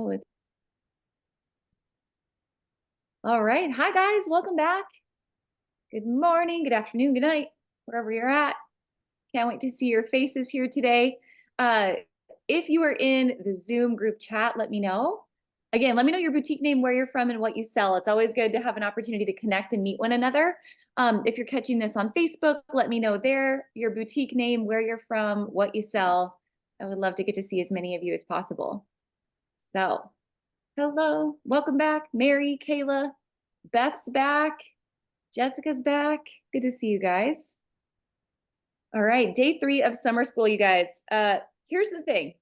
Oh, it's all right. Hi, guys. Welcome back. Good morning, good afternoon, good night, wherever you're at. Can't wait to see your faces here today. Uh, if you are in the Zoom group chat, let me know. Again, let me know your boutique name, where you're from, and what you sell. It's always good to have an opportunity to connect and meet one another. If you're catching this on Facebook, let me know there, your boutique name, where you're from, what you sell. I would love to get to see as many of you as possible. So, hello, welcome back, Mary, Kayla, Beth's back, Jessica's back. Good to see you guys. All right, day 3 of summer school, you guys. Here's the thing.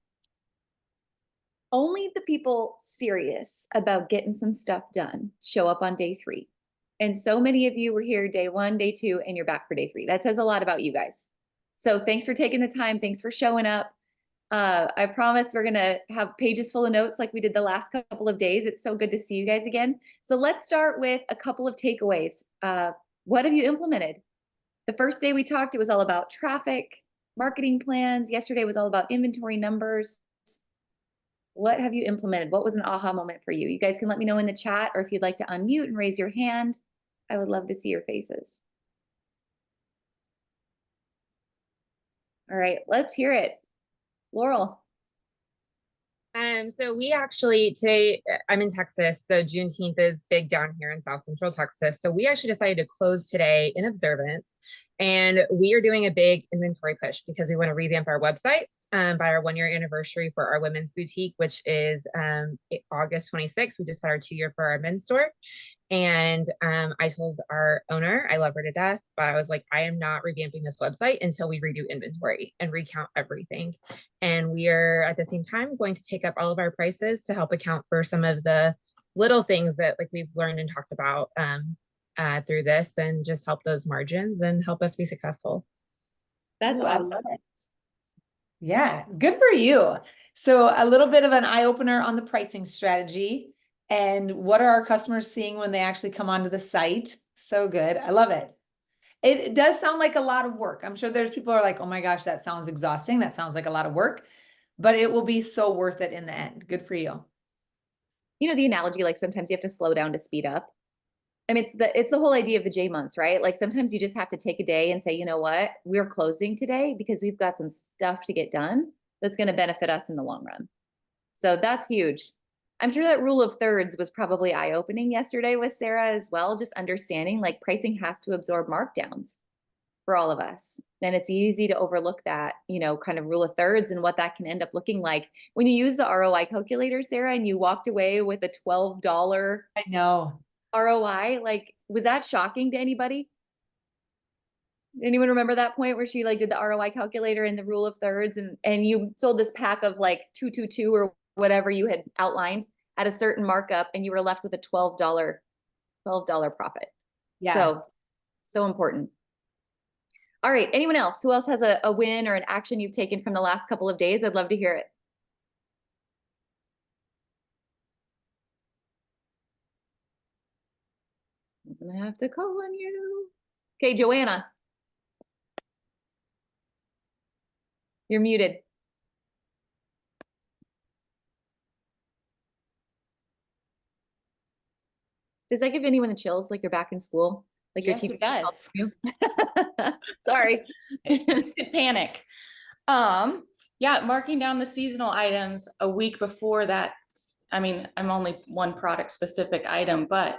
Only the people serious about getting some stuff done show up on day 3. And so many of you were here day 1, day 2, and you're back for day 3. That says a lot about you guys. So thanks for taking the time. Thanks for showing up. I promise we're gonna have pages full of notes like we did the last couple of days. It's so good to see you guys again. So let's start with a couple of takeaways. What have you implemented? The first day we talked, it was all about traffic, marketing plans. Yesterday was all about inventory numbers. What have you implemented? What was an aha moment for you? You guys can let me know in the chat, or if you'd like to unmute and raise your hand. I would love to see your faces. All right, let's hear it. Laurel. So we actually today, I'm in Texas, so Juneteenth is big down here in South Central Texas. So we actually decided to close today in observance, and we are doing a big inventory push because we want to revamp our websites by our 1-year anniversary for our women's boutique, which is August 26th. We just had our 2-year for our men's store. And I told our owner, I love her to death, but I was like, I am not revamping this website until we redo inventory and recount everything. And we are at the same time going to take up all of our prices to help account for some of the little things that like we've learned and talked about through this, and just help those margins and help us be successful. That's awesome. I love it. Yeah, good for you. So a little bit of an eye opener on the pricing strategy. And what are our customers seeing when they actually come onto the site? So good. I love it. It does sound like a lot of work. I'm sure there's people who are like, oh my gosh, that sounds exhausting. That sounds like a lot of work, but it will be so worth it in the end. Good for you. You know, the analogy, like sometimes you have to slow down to speed up. I mean, it's the whole idea of the J months, right? Like sometimes you just have to take a day and say, you know what, we're closing today because we've got some stuff to get done that's going to benefit us in the long run. So that's huge. I'm sure that rule of thirds was probably eye-opening yesterday with Sara as well, just understanding like pricing has to absorb markdowns for all of us. And it's easy to overlook that, you know, kind of rule of thirds and what that can end up looking like. When you use the ROI calculator, Sara, and you walked away with a $12 I know. ROI, like, was that shocking to anybody? Anyone remember that point where she like did the ROI calculator and the rule of thirds, and you sold this pack of like 222 or whatever you had outlined at a certain markup, and you were left with a $12 profit. Yeah. So important. All right, anyone else? Who else has a win or an action you've taken from the last couple of days? I'd love to hear it. I'm gonna have to call on you. Okay, Joanna. You're muted. Does that give anyone the chills, like you're back in school? Like yes, your it does. Sorry. Instant panic. Yeah, marking down the seasonal items a week before that. I mean, I'm only one product specific item, but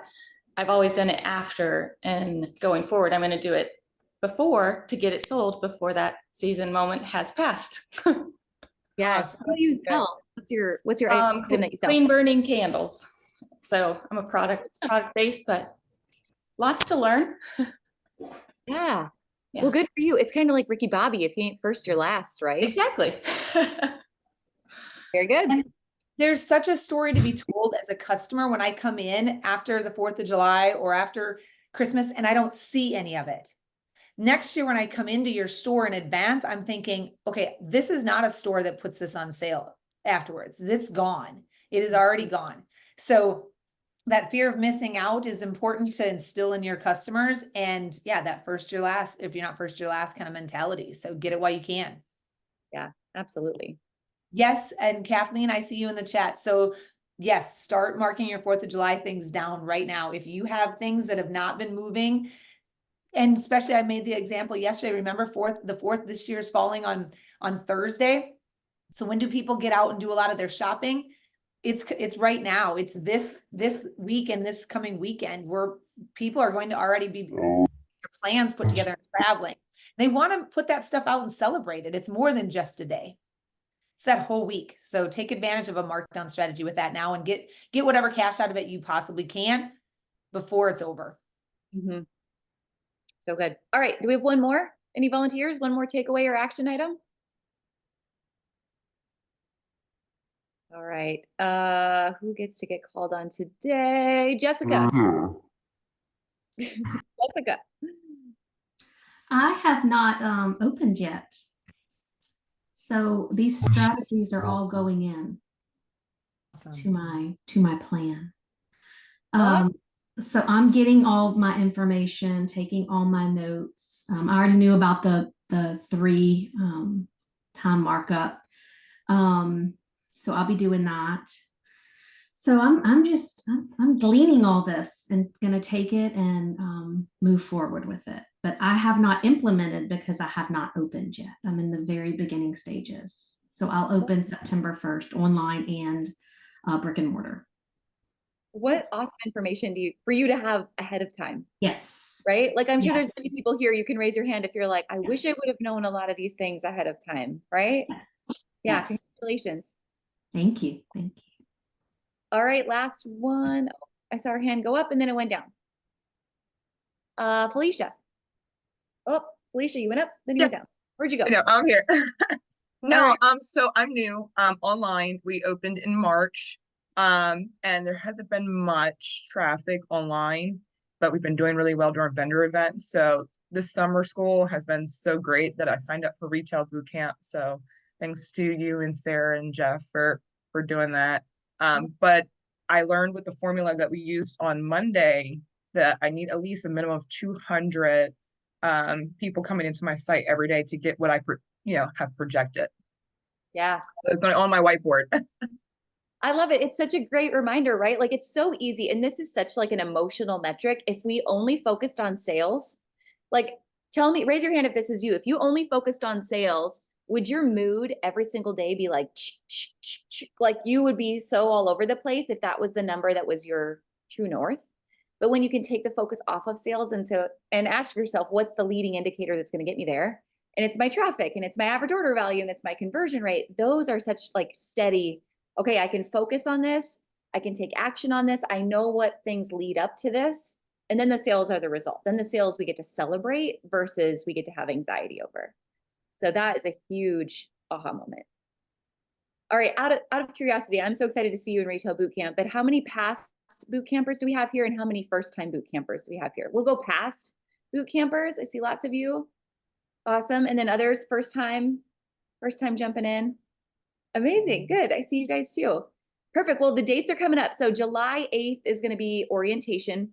I've always done it after, and going forward, I'm going to do it before to get it sold before that season moment has passed. Yes. What do you sell? What's your item that you sell? Clean burning candles. So I'm a product based, but lots to learn. Yeah. Well, good for you. It's kind of like Ricky Bobby. If you ain't first, you're last, right? Exactly. Very good. And there's such a story to be told as a customer when I come in after the 4th of July or after Christmas and I don't see any of it. Next year, when I come into your store in advance, I'm thinking, okay, this is not a store that puts this on sale afterwards. It's gone. It is already gone. So that fear of missing out is important to instill in your customers. And yeah, that first year last, if you're not first year last kind of mentality. So get it while you can. Yeah, absolutely. Yes. And Kathleen, I see you in the chat. So yes, start marking your 4th of July things down right now. If you have things that have not been moving, and especially I made the example yesterday, remember the 4th this year is falling on Thursday. So when do people get out and do a lot of their shopping? It's right now. It's this week and this coming weekend where people are going to already be their plans put together and traveling. They want to put that stuff out and celebrate it. It's more than just a day. It's that whole week. So take advantage of a markdown strategy with that now and get whatever cash out of it you possibly can before it's over. Mm-hmm. So good. All right. Do we have one more? Any volunteers? One more takeaway or action item? All right. Who gets to get called on today? Jessica. Jessica. I have not opened yet. So these strategies are all going in Awesome. to my plan. So I'm getting all my information, taking all my notes. I already knew about the 3 time markup. So I'll be doing that. So I'm gleaning all this and gonna take it and move forward with it. But I have not implemented because I have not opened yet. I'm in the very beginning stages. So I'll open September 1st online and brick and mortar. What awesome information for you to have ahead of time? Yes. Right? Like, I'm sure Yes. there's many people here. You can raise your hand if you're like, I Yes. wish I would have known a lot of these things ahead of time. Right? Yes. Yeah. Yes. Congratulations. Thank you. Thank you. All right. Last one. Oh, I saw her hand go up and then it went down. Felicia. Oh, Felicia, you went up, then you went down. Where'd you go? No, I'm here. No, right. So I'm new. Online. We opened in March. And there hasn't been much traffic online, but we've been doing really well during vendor events. So this summer school has been so great that I signed up for retail boot camp. So thanks to you and Sara and Jeff for doing that. But I learned with the formula that we used on Monday that I need at least a minimum of 200 people coming into my site every day to get what I have projected. Yeah. So it's going on my whiteboard. I love it. It's such a great reminder, right? Like, it's so easy. And this is such like an emotional metric. If we only focused on sales, like, tell me, raise your hand if this is you. If you only focused on sales, would your mood every single day be like, like you would be so all over the place if that was the number that was your true north? But when you can take the focus off of sales and ask yourself, what's the leading indicator that's going to get me there? And it's my traffic and it's my average order value and it's my conversion rate. Those are such like steady, okay, I can focus on this. I can take action on this. I know what things lead up to this. And then the sales are the result. Then the sales we get to celebrate versus we get to have anxiety over. So that is a huge aha moment. All right, out of curiosity, I'm so excited to see you in retail boot camp, but how many past boot campers do we have here and how many first-time boot campers do we have here? We'll go past boot campers. I see lots of you. Awesome. And then others, first time jumping in. Amazing. Good. I see you guys too. Perfect. Well, the dates are coming up. So July 8th is going to be orientation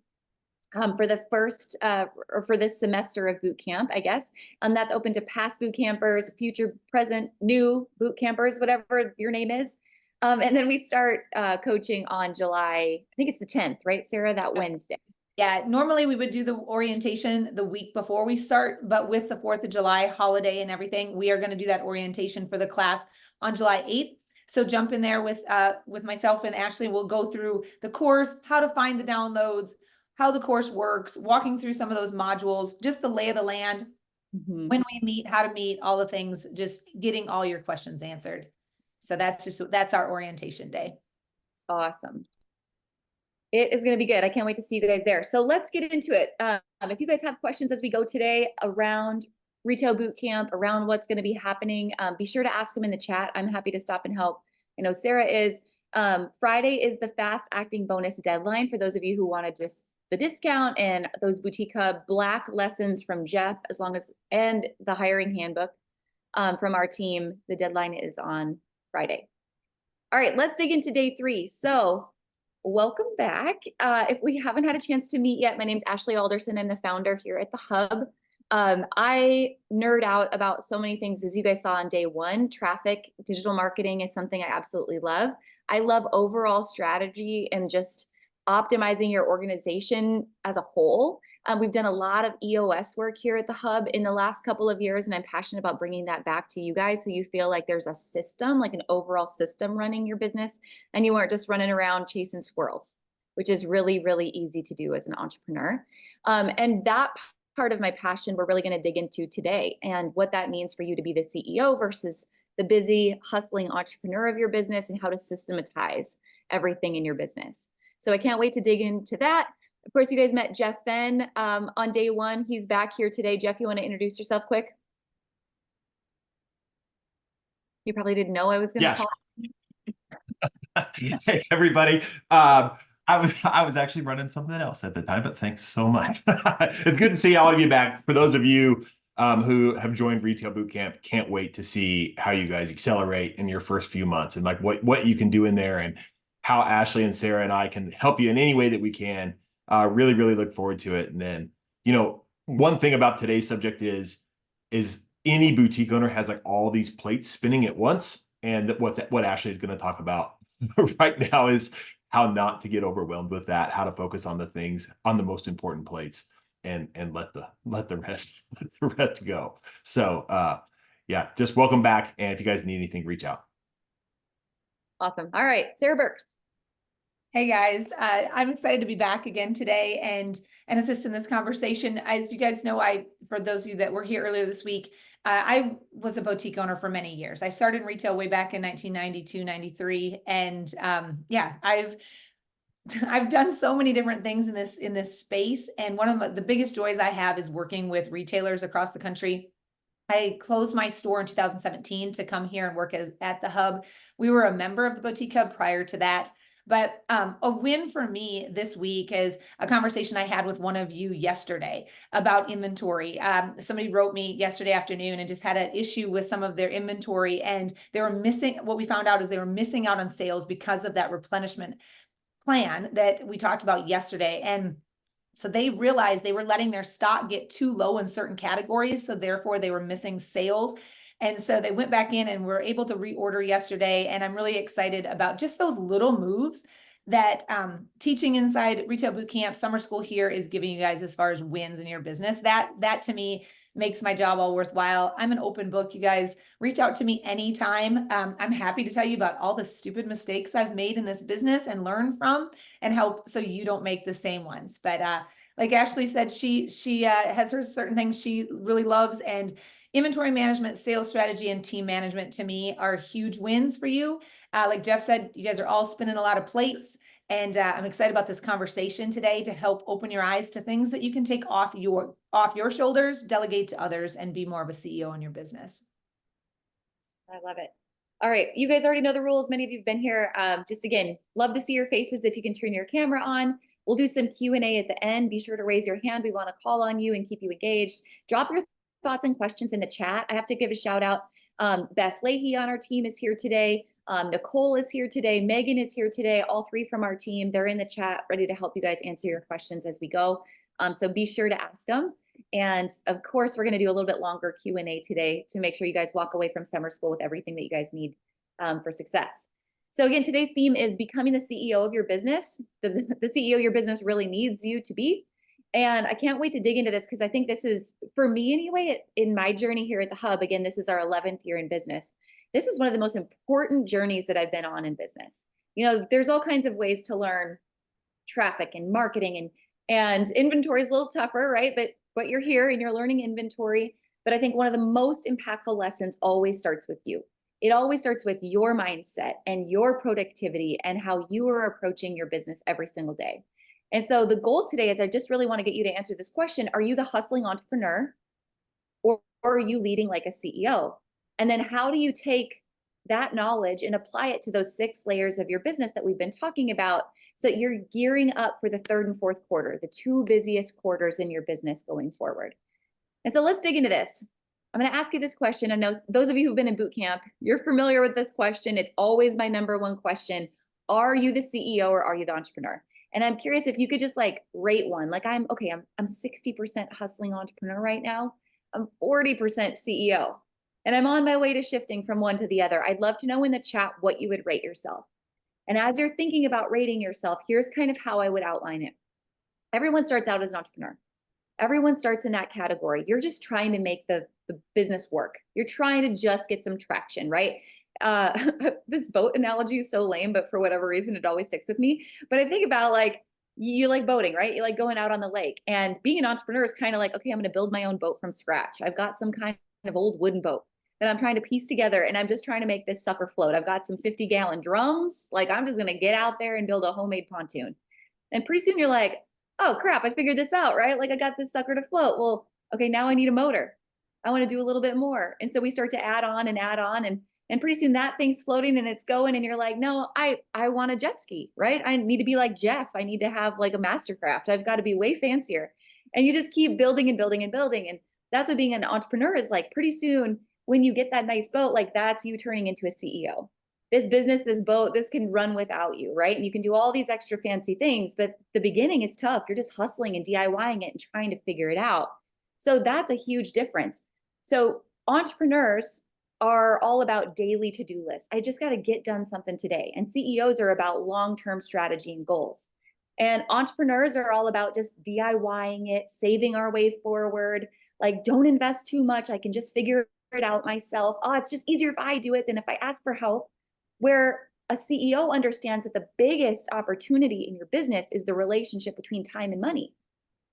for the first or for this semester of boot camp, I guess. That's open to past boot campers, future, present, new boot campers, whatever your name is. And then we start coaching on July, I think it's the 10th, right, Sara? That Wednesday. Yeah, normally we would do the orientation the week before we start, but with the 4th of July holiday and everything, we are going to do that orientation for the class on July 8th. So jump in there with myself and Ashley. We'll go through the course, how to find the downloads, how the course works, walking through some of those modules, just the lay of the land, when we meet, how to meet, all the things, just getting all your questions answered. So that's our orientation day. Awesome. It is going to be good. I can't wait to see you guys there. So let's get into it. If you guys have questions as we go today around retail boot camp, around what's going to be happening, be sure to ask them in the chat. I'm happy to stop and help. I know Sara is. Friday is the fast acting bonus deadline for those of you who wanted just the discount and those Boutique Hub Black lessons from Jeff, and the hiring handbook from our team. The deadline is on Friday. All right, let's dig into day 3. So welcome back. If we haven't had a chance to meet yet, my name is Ashley Alderson. I'm the founder here at the Hub. I nerd out about so many things, as you guys saw on day 1. Traffic, digital marketing is something I absolutely love. I love overall strategy and just optimizing your organization as a whole. We've done a lot of EOS work here at the Hub in the last couple of years, and I'm passionate about bringing that back to you guys so you feel like there's a system, like an overall system running your business, and you aren't just running around chasing squirrels, which is really, really easy to do as an entrepreneur. And that part of my passion we're really going to dig into today, and what that means for you to be the CEO versus the busy, hustling entrepreneur of your business, and how to systematize everything in your business. So I can't wait to dig into that. Of course, you guys met Jeff Fenn on day one. He's back here today. Jeff, you want to introduce yourself quick? You probably didn't know I was going to call. Hey, everybody. I was actually running something else at the time, but thanks so much. It's good to see all of you back. For those of you who have joined Retail Bootcamp, can't wait to see how you guys accelerate in your first few months and like what you can do in there, and how Ashley and Sarah and I can help you in any way that we can. Really, really look forward to it. And then, one thing about today's subject is any boutique owner has like all these plates spinning at once. And what Ashley is going to talk about right now is how not to get overwhelmed with that, how to focus on the things on the most important plates, and let the rest go. So yeah, just welcome back. And if you guys need anything, reach out. Awesome. All right, Sara Burks. Hey guys, I'm excited to be back again today and assist in this conversation. As you guys know, for those of you that were here earlier this week, I was a boutique owner for many years. I started in retail way back in 1992, 93. And yeah, I've done so many different things in this space. And one of the biggest joys I have is working with retailers across the country. I closed my store in 2017 to come here and work at the Hub. We were a member of the Boutique Hub prior to that. But a win for me this week is a conversation I had with one of you yesterday about inventory. Somebody wrote me yesterday afternoon and just had an issue with some of their inventory, and they were missing, what we found out is they were missing out on sales because of that replenishment plan that we talked about yesterday. And so they realized they were letting their stock get too low in certain categories. So therefore they were missing sales. And so they went back in and were able to reorder yesterday. And I'm really excited about just those little moves that teaching inside Retail Bootcamp Summer School here is giving you guys as far as wins in your business. That to me makes my job all worthwhile. I'm an open book. You guys reach out to me anytime. I'm happy to tell you about all the stupid mistakes I've made in this business and learn from and help so you don't make the same ones. But like Ashley said, she has her certain things she really loves, and inventory management, sales strategy, and team management to me are huge wins for you. Like Jeff said, you guys are all spinning a lot of plates, and I'm excited about this conversation today to help open your eyes to things that you can take off your shoulders, delegate to others, and be more of a CEO in your business. I love it. All right, you guys already know the rules. Many of you have been here. Just again, love to see your faces. If you can turn your camera on, we'll do some Q&A at the end. Be sure to raise your hand. We want to call on you and keep you engaged. Drop your thoughts and questions in the chat. I have to give a shout out. Beth Leahy on our team is here today. Nicole is here today. Megan is here today. All three from our team. They're in the chat ready to help you guys answer your questions as we go. So be sure to ask them. And of course, we're going to do a little bit longer Q&A today to make sure you guys walk away from summer school with everything that you guys need for success. So again, today's theme is becoming the CEO of your business. The CEO of your business really needs you to be. And I can't wait to dig into this because I think this is, for me anyway, in my journey here at the Hub, again, this is our 11th year in business. This is one of the most important journeys that I've been on in business. There's all kinds of ways to learn traffic and marketing, and inventory is a little tougher, right? But you're here and you're learning inventory. But I think one of the most impactful lessons always starts with you. It always starts with your mindset and your productivity and how you are approaching your business every single day. And so the goal today is I just really want to get you to answer this question. Are you the hustling entrepreneur, or are you leading like a CEO? And then how do you take that knowledge and apply it to those 6 layers of your business that we've been talking about, so that you're gearing up for the 3rd and 4th quarter, the 2 busiest quarters in your business going forward? And so let's dig into this. I'm going to ask you this question. I know those of you who've been in boot camp, you're familiar with this question. It's always my number one question. Are you the CEO or are you the entrepreneur? And I'm curious if you could just rate one. I'm 60% hustling entrepreneur right now. I'm 40% CEO. And I'm on my way to shifting from one to the other. I'd love to know in the chat what you would rate yourself. And as you're thinking about rating yourself, here's kind of how I would outline it. Everyone starts out as an entrepreneur. Everyone starts in that category. You're just trying to make the business work. You're trying to just get some traction, right? This boat analogy is so lame, but for whatever reason, it always sticks with me. But I think about like, you like boating, right? You like going out on the lake, and being an entrepreneur is kind of like, okay, I'm going to build my own boat from scratch. I've got some kind of old wooden boat that I'm trying to piece together, and I'm just trying to make this sucker float. I've got some 50-gallon drums. Like, I'm just going to get out there and build a homemade pontoon. And pretty soon you're like, oh crap, I figured this out, right? Like, I got this sucker to float. Well, okay, now I need a motor. I want to do a little bit more. And so we start to add on, and pretty soon that thing's floating and it's going, and you're like, no, I want a jet ski, right? I need to be like Jeff. I need to have like a mastercraft. I've got to be way fancier. And you just keep building and building and building. And that's what being an entrepreneur is like. Pretty soon, when you get that nice boat, like, that's you turning into a CEO. This business, this boat, this can run without you, right? And you can do all these extra fancy things, but the beginning is tough. You're just hustling and DIYing it and trying to figure it out. So that's a huge difference. So entrepreneurs are all about daily to-do lists. I just got to get done something today. And CEOs are about long-term strategy and goals. And entrepreneurs are all about just DIYing it, saving our way forward. Like, don't invest too much. I can just figure it out myself. Oh, it's just easier if I do it than if I ask for help. Where a CEO understands that the biggest opportunity in your business is the relationship between time and money.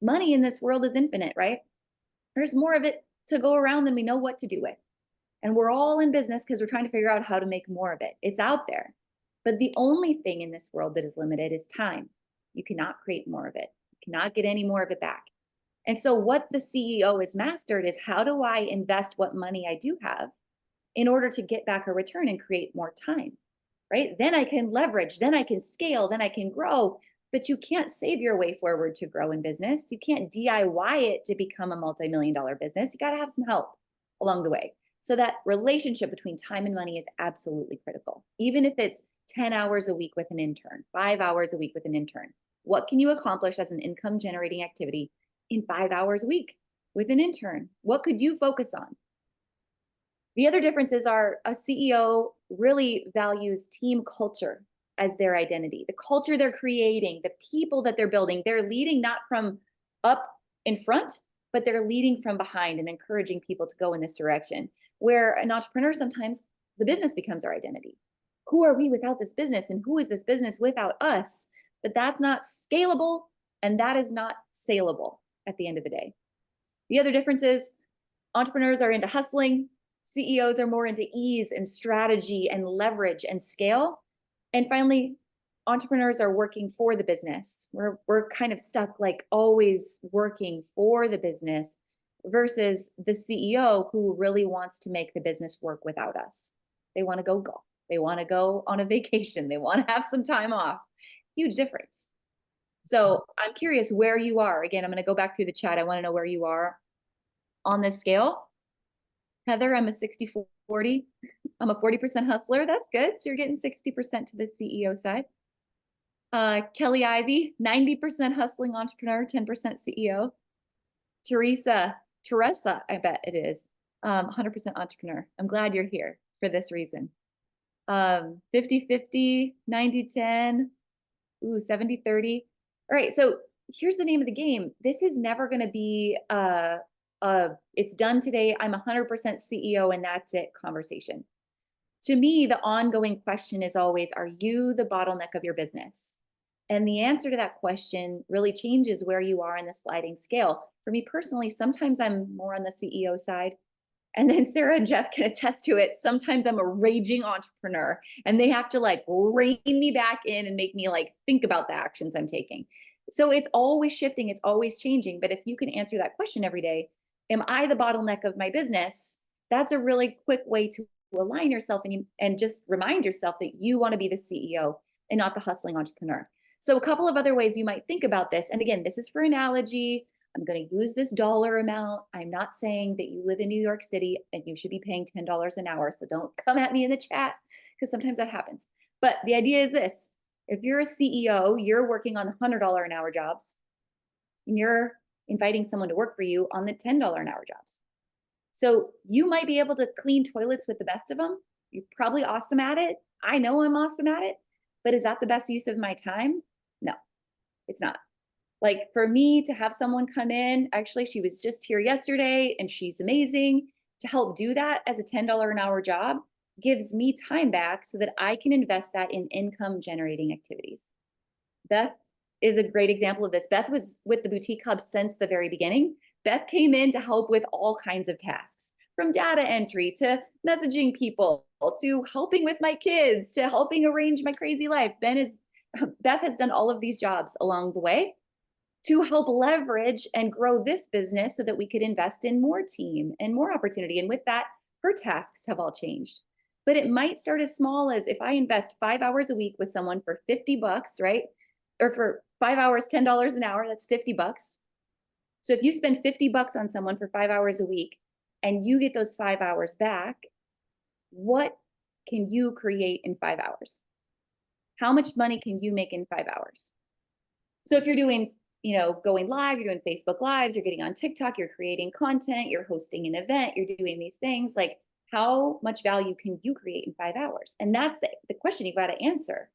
Money in this world is infinite, right? There's more of it to go around than we know what to do with. And we're all in business because we're trying to figure out how to make more of it. It's out there. But the only thing in this world that is limited is time. You cannot create more of it. You cannot get any more of it back. And so what the CEO has mastered is, how do I invest what money I do have in order to get back a return and create more time, right? Then I can leverage, then I can scale, then I can grow. But you can't save your way forward to grow in business. You can't DIY it to become a multi-million-dollar business. You got to have some help along the way. So that relationship between time and money is absolutely critical. Even if it's 10 hours a week with an intern, 5 hours a week with an intern, what can you accomplish as an income generating activity in 5 hours a week with an intern? What could you focus on? The other differences are, a CEO really values team culture as their identity, the culture they're creating, the people that they're building. They're leading not from up in front, but they're leading from behind and encouraging people to go in this direction. Where an entrepreneur, sometimes the business becomes our identity. Who are we without this business? And who is this business without us? But that's not scalable, and that is not saleable at the end of the day. The other difference is, entrepreneurs are into hustling. CEOs are more into ease and strategy and leverage and scale. And finally, entrepreneurs are working for the business. We're kind of stuck, like, always working for the business, versus the CEO who really wants to make the business work without us. They want to go golf. They want to go on a vacation. They want to have some time off. Huge difference. So I'm curious where you are. Again, I'm going to go back through the chat. I want to know where you are on this scale. Heather, I'm a 60-40. I'm a 40% hustler. That's good. So you're getting 60% to the CEO side. Kelly Ivy, 90% hustling entrepreneur, 10% CEO. Teresa, I bet it is, 100% entrepreneur. I'm glad you're here for this reason. 50-50, 90-10, 70-30. All right, so here's the name of the game. This is never going to be it's done today, I'm 100% CEO and that's it conversation. To me, the ongoing question is always, are you the bottleneck of your business? And the answer to that question really changes where you are in the sliding scale. For me personally, sometimes I'm more on the CEO side. And then Sara and Jeff can attest to it. Sometimes I'm a raging entrepreneur and they have to like rein me back in and make me like think about the actions I'm taking. So it's always shifting, it's always changing. But if you can answer that question every day, am I the bottleneck of my business? That's a really quick way to align yourself and just remind yourself that you want to be the CEO and not the hustling entrepreneur. So a couple of other ways you might think about this. And again, this is for analogy. I'm going to use this dollar amount. I'm not saying that you live in New York City and you should be paying $10 an hour. So don't come at me in the chat, because sometimes that happens. But the idea is this. If you're a CEO, you're working on the $100 an hour jobs, and you're inviting someone to work for you on the $10 an hour jobs. So you might be able to clean toilets with the best of them. You're probably awesome at it. I know I'm awesome at it. But is that the best use of my time? No, it's not. Like for me to have someone come in, actually, she was just here yesterday and she's amazing. To help do that as a $10 an hour job gives me time back so that I can invest that in income generating activities. Beth is a great example of this. Beth was with the Boutique Hub since the very beginning. Beth came in to help with all kinds of tasks, from data entry to messaging people to helping with my kids to helping arrange my crazy life. Beth has done all of these jobs along the way to help leverage and grow this business so that we could invest in more team and more opportunity. And with that, her tasks have all changed. But it might start as small as if I invest 5 hours a week with someone for $50, right? Or for 5 hours, $10 an hour, that's $50. So if you spend $50 on someone for 5 hours a week and you get those 5 hours back, what can you create in 5 hours? How much money can you make in 5 hours? So if you're doing, going live, you're doing Facebook Lives, you're getting on TikTok, you're creating content, you're hosting an event, you're doing these things, like how much value can you create in 5 hours? And that's the question you've got to answer.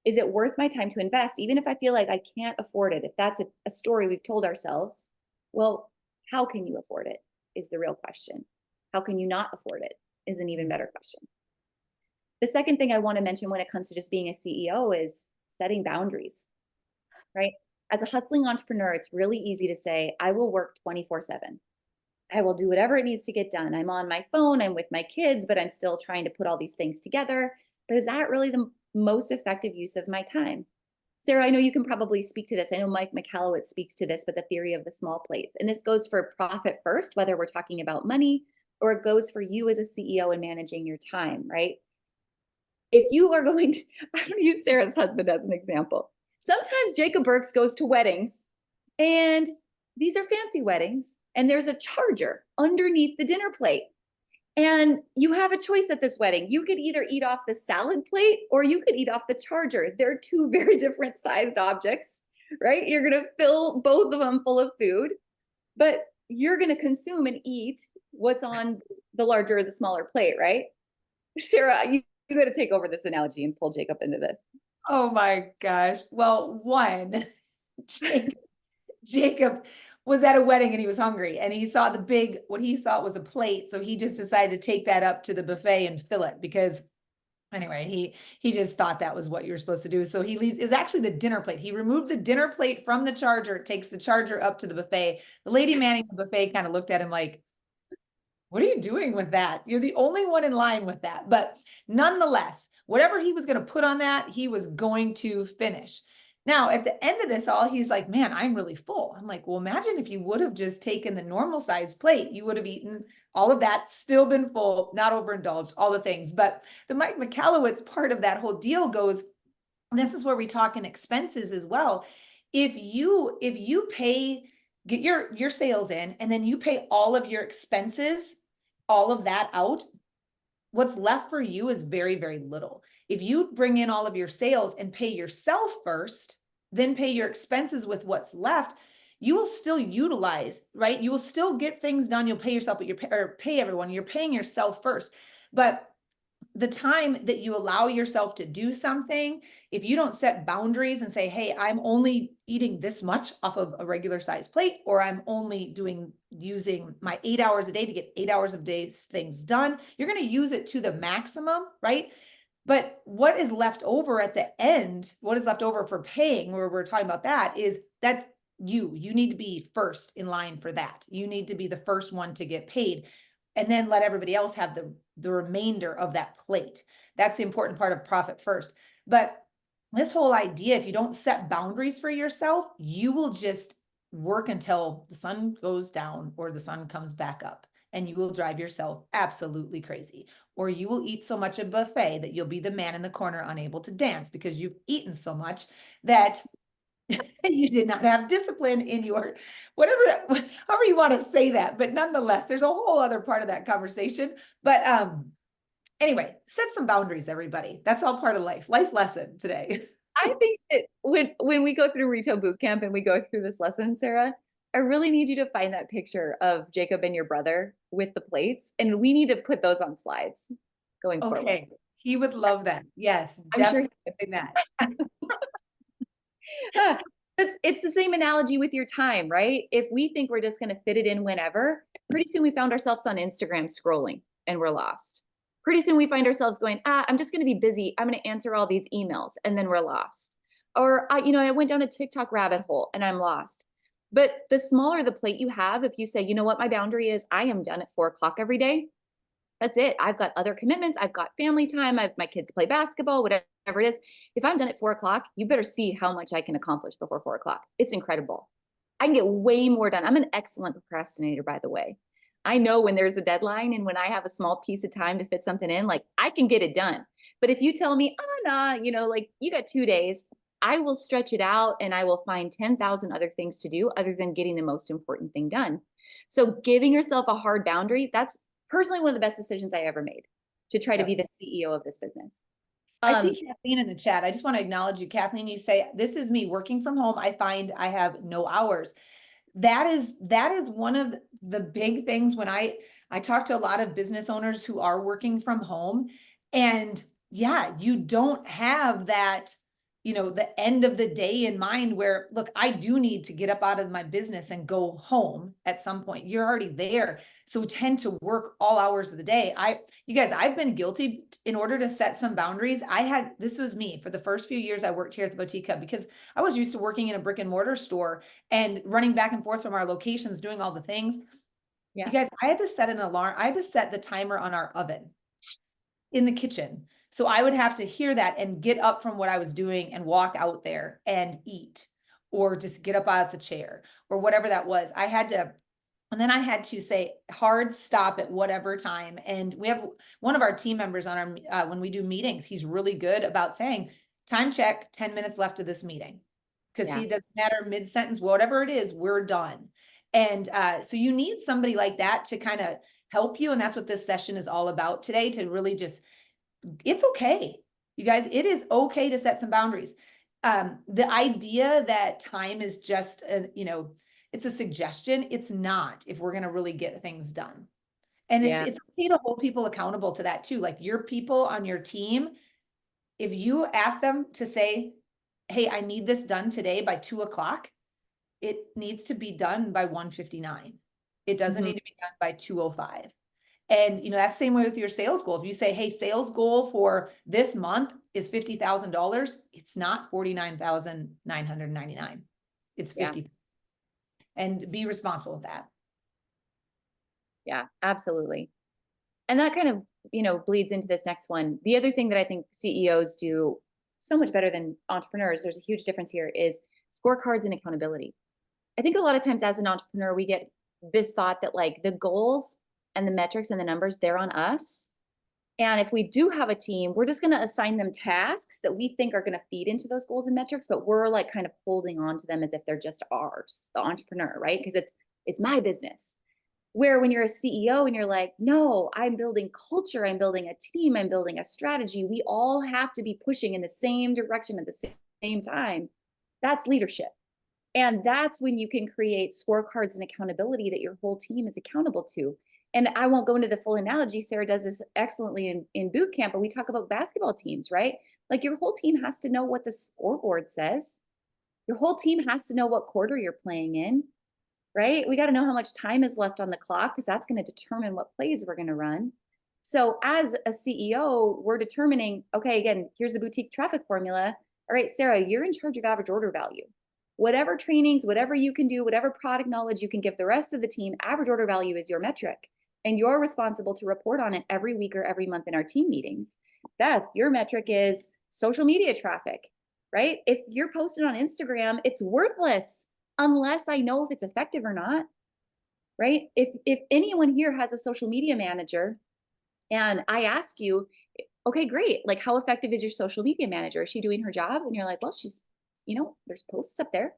Is it worth my time to invest, even if I feel like I can't afford it? If that's a story we've told ourselves, well, how can you afford it is the real question. How can you not afford it is an even better question. The second thing I want to mention when it comes to just being a CEO is setting boundaries, right? As a hustling entrepreneur, it's really easy to say, I will work 24/7. I will do whatever it needs to get done. I'm on my phone, I'm with my kids, but I'm still trying to put all these things together. But is that really the most effective use of my time? Sara, I know you can probably speak to this. I know Mike Michalowicz speaks to this, but the theory of the small plates. And this goes for profit first, whether we're talking about money, or it goes for you as a CEO and managing your time, right? If you are going to, I'm going to use Sara's husband as an example. Sometimes Jacob Burks goes to weddings, and these are fancy weddings, and there's a charger underneath the dinner plate. And you have a choice at this wedding. You could either eat off the salad plate or you could eat off the charger. They're two very different sized objects, right? You're going to fill both of them full of food, but you're going to consume and eat what's on the larger or the smaller plate, right? Sara, you got to take over this analogy and pull Jacob into this. Oh my gosh. Well, one, Jacob was at a wedding and he was hungry and he saw what he thought was a plate. So he just decided to take that up to the buffet and fill it because anyway, he just thought that was what you're supposed to do. So he leaves. It was actually the dinner plate. He removed the dinner plate from the charger, takes the charger up to the buffet. The lady manning the buffet kind of looked at him like, what are you doing with that? You're the only one in line with that. But nonetheless, whatever he was going to put on that, he was going to finish. Now, at the end of this all, he's like, man, I'm really full. I'm like, well, imagine if you would have just taken the normal size plate, you would have eaten all of that, still been full, not overindulged, all the things. But the Mike Michalowicz part of that whole deal goes, this is where we talk in expenses as well. If you pay, get your sales in, and then you pay all of your expenses, all of that out, what's left for you is very, very little. If you bring in all of your sales and pay yourself first, then pay your expenses with what's left, you will still utilize, right? You will still get things done. You'll pay yourself, but pay everyone. You're paying yourself first. But the time that you allow yourself to do something, if you don't set boundaries and say, hey, I'm only eating this much off of a regular size plate, or I'm only using my 8 hours a day to get 8 hours of days things done, you're going to use it to the maximum, right? But what is left over at the end, what is left over for paying, where we're talking about that's you need to be first in line for that. You need to be the first one to get paid, and then let everybody else have the remainder of that plate. That's the important part of profit first. But this whole idea, if you don't set boundaries for yourself, you will just work until the sun goes down or the sun comes back up, and you will drive yourself absolutely crazy. Or you will eat so much of a buffet that you'll be the man in the corner unable to dance because you've eaten so much that you did not have discipline in your however you want to say that. But nonetheless, there's a whole other part of that conversation. But anyway, set some boundaries, everybody. That's all part of life lesson today. I think that when we go through retail boot camp and we go through this lesson, Sara, I really need you to find that picture of Jacob and your brother with the plates, and we need to put those on slides going forward. Okay. He would love that. Yes, I'm sure definitely that. it's the same analogy with your time, right? If we think we're just going to fit it in whenever, pretty soon we found ourselves on Instagram scrolling and we're lost. Pretty soon we find ourselves going, I'm just going to be busy. I'm going to answer all these emails, and then we're lost. Or, I went down a TikTok rabbit hole and I'm lost. But the smaller the plate you have, if you say, you know what, my boundary is I am done at 4 o'clock every day. That's it. I've got other commitments. I've got family time. My kids play basketball, whatever it is. If I'm done at 4 o'clock, you better see how much I can accomplish before 4 o'clock. It's incredible. I can get way more done. I'm an excellent procrastinator, by the way. I know when there's a deadline and when I have a small piece of time to fit something in, like I can get it done. But if you tell me, nah, like you got 2 days, I will stretch it out and I will find 10,000 other things to do other than getting the most important thing done. So giving yourself a hard boundary, that's personally one of the best decisions I ever made, to try to be the CEO of this business. I see Kathleen in the chat. I just want to acknowledge you, Kathleen. You say, this is me working from home. I find I have no hours. That is one of the big things when I talk to a lot of business owners who are working from home, and yeah, you don't have that, the end of the day in mind where, look, I do need to get up out of my business and go home at some point. You're already there. So tend to work all hours of the day. You guys, I've been guilty in order to set some boundaries. This was me for the first few years I worked here at the Boutique Hub, because I was used to working in a brick and mortar store and running back and forth from our locations, doing all the things. Yeah. You guys, I had to set an alarm. I had to set the timer on our oven in the kitchen. So I would have to hear that and get up from what I was doing and walk out there and eat, or just get up out of the chair or whatever that was. And then I had to say hard stop at whatever time. And we have one of our team members on our, when we do meetings, he's really good about saying, time check, 10 minutes left of this meeting. Because he doesn't matter mid-sentence, whatever it is, we're done. And so you need somebody like that to kind of help you. And that's what this session is all about today, to really just, it's okay. You guys, it is okay to set some boundaries. The idea that time is just, it's a suggestion. It's not, if we're going to really get things done. And it's okay to hold people accountable to that too. Like your people on your team, if you ask them to say, hey, I need this done today by 2 o'clock, it needs to be done by 1:59. It doesn't need to be done by 2:05. And, that's the same way with your sales goal. If you say, hey, sales goal for this month is $50,000, it's not $49,999. It's 50. And be responsible with that. Yeah, absolutely. And that kind of, bleeds into this next one. The other thing that I think CEOs do so much better than entrepreneurs, there's a huge difference here, is scorecards and accountability. I think a lot of times as an entrepreneur, we get this thought that like the goals and the metrics and the numbers, they're on us. And if we do have a team, we're just going to assign them tasks that we think are going to feed into those goals and metrics, but we're like kind of holding on to them as if they're just ours, the entrepreneur, right? Because it's my business. Where when you're a CEO and you're like, no, I'm building culture, I'm building a team, I'm building a strategy. We all have to be pushing in the same direction at the same time. That's leadership. And that's when you can create scorecards and accountability that your whole team is accountable to. And I won't go into the full analogy. Sarah does this excellently in boot camp, but we talk about basketball teams, right? Like your whole team has to know what the scoreboard says. Your whole team has to know what quarter you're playing in, right? We got to know how much time is left on the clock, because that's going to determine what plays we're going to run. So as a CEO, we're determining, okay, again, here's the boutique traffic formula. All right, Sarah, you're in charge of average order value. Whatever trainings, whatever you can do, whatever product knowledge you can give the rest of the team, average order value is your metric. And you're responsible to report on it every week or every month in our team meetings. Beth, your metric is social media traffic, right? If you're posted on Instagram, it's worthless unless I know if it's effective or not, right? If anyone here has a social media manager and I ask you, okay, great. Like, how effective is your social media manager? Is she doing her job? And you're like, well, she's, there's posts up there.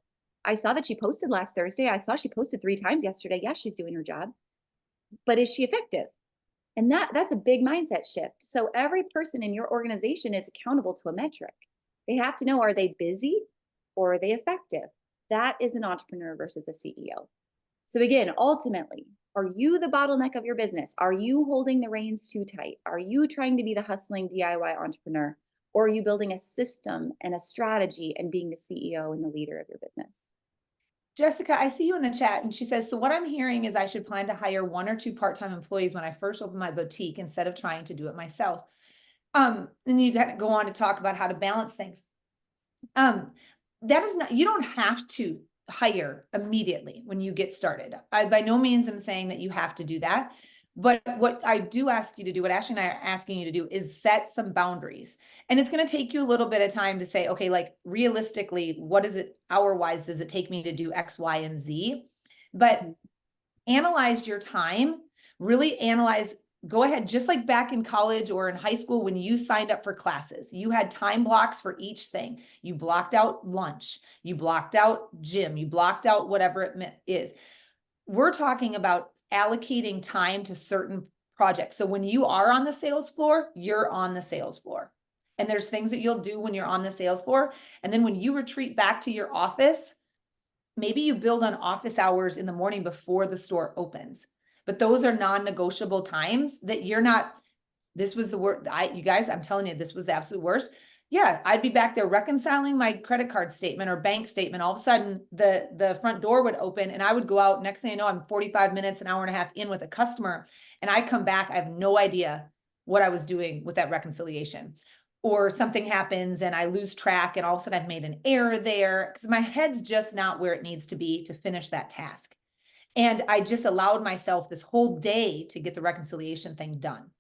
I saw that she posted last Thursday. I saw she posted 3 times yesterday. Yeah, she's doing her job. But is she effective? And that's a big mindset shift. So every person in your organization is accountable to a metric. They have to know, are they busy or are they effective? That is an entrepreneur versus a CEO. So again, ultimately, Are you the bottleneck of your business? Are you holding the reins too tight? Are you trying to be the hustling DIY entrepreneur? Or are you building a system and a strategy and being the CEO and the leader of your business? Jessica, I see you in the chat, and she says, so what I'm hearing is I should plan to hire 1 or 2 part-time employees when I first open my boutique instead of trying to do it myself. Then you got to go on to talk about how to balance things. That is not, you don't have to hire immediately when you get started. I by no means am saying that you have to do that. But what I do ask you to do, what Ashley and I are asking you to do, is set some boundaries. And it's going to take you a little bit of time to say, okay, like realistically, what is it hour-wise does it take me to do X, Y, and Z? But analyze your time, really analyze, go ahead, just like back in college or in high school when you signed up for classes, you had time blocks for each thing. You blocked out lunch, you blocked out gym, you blocked out whatever it is. We're talking about allocating time to certain projects. So when you are on the sales floor, you're on the sales floor. And there's things that you'll do when you're on the sales floor. And then when you retreat back to your office, maybe you build on office hours in the morning before the store opens. But those are non-negotiable times that you're not, this was the word, you guys, I'm telling you, this was the absolute worst. Yeah, I'd be back there reconciling my credit card statement or bank statement. All of a sudden, the front door would open and I would go out. Next thing I know, I'm 45 minutes, an hour and a half in with a customer. And I come back, I have no idea what I was doing with that reconciliation. Or something happens and I lose track and all of a sudden I've made an error there because my head's just not where it needs to be to finish that task. And I just allowed myself this whole day to get the reconciliation thing done.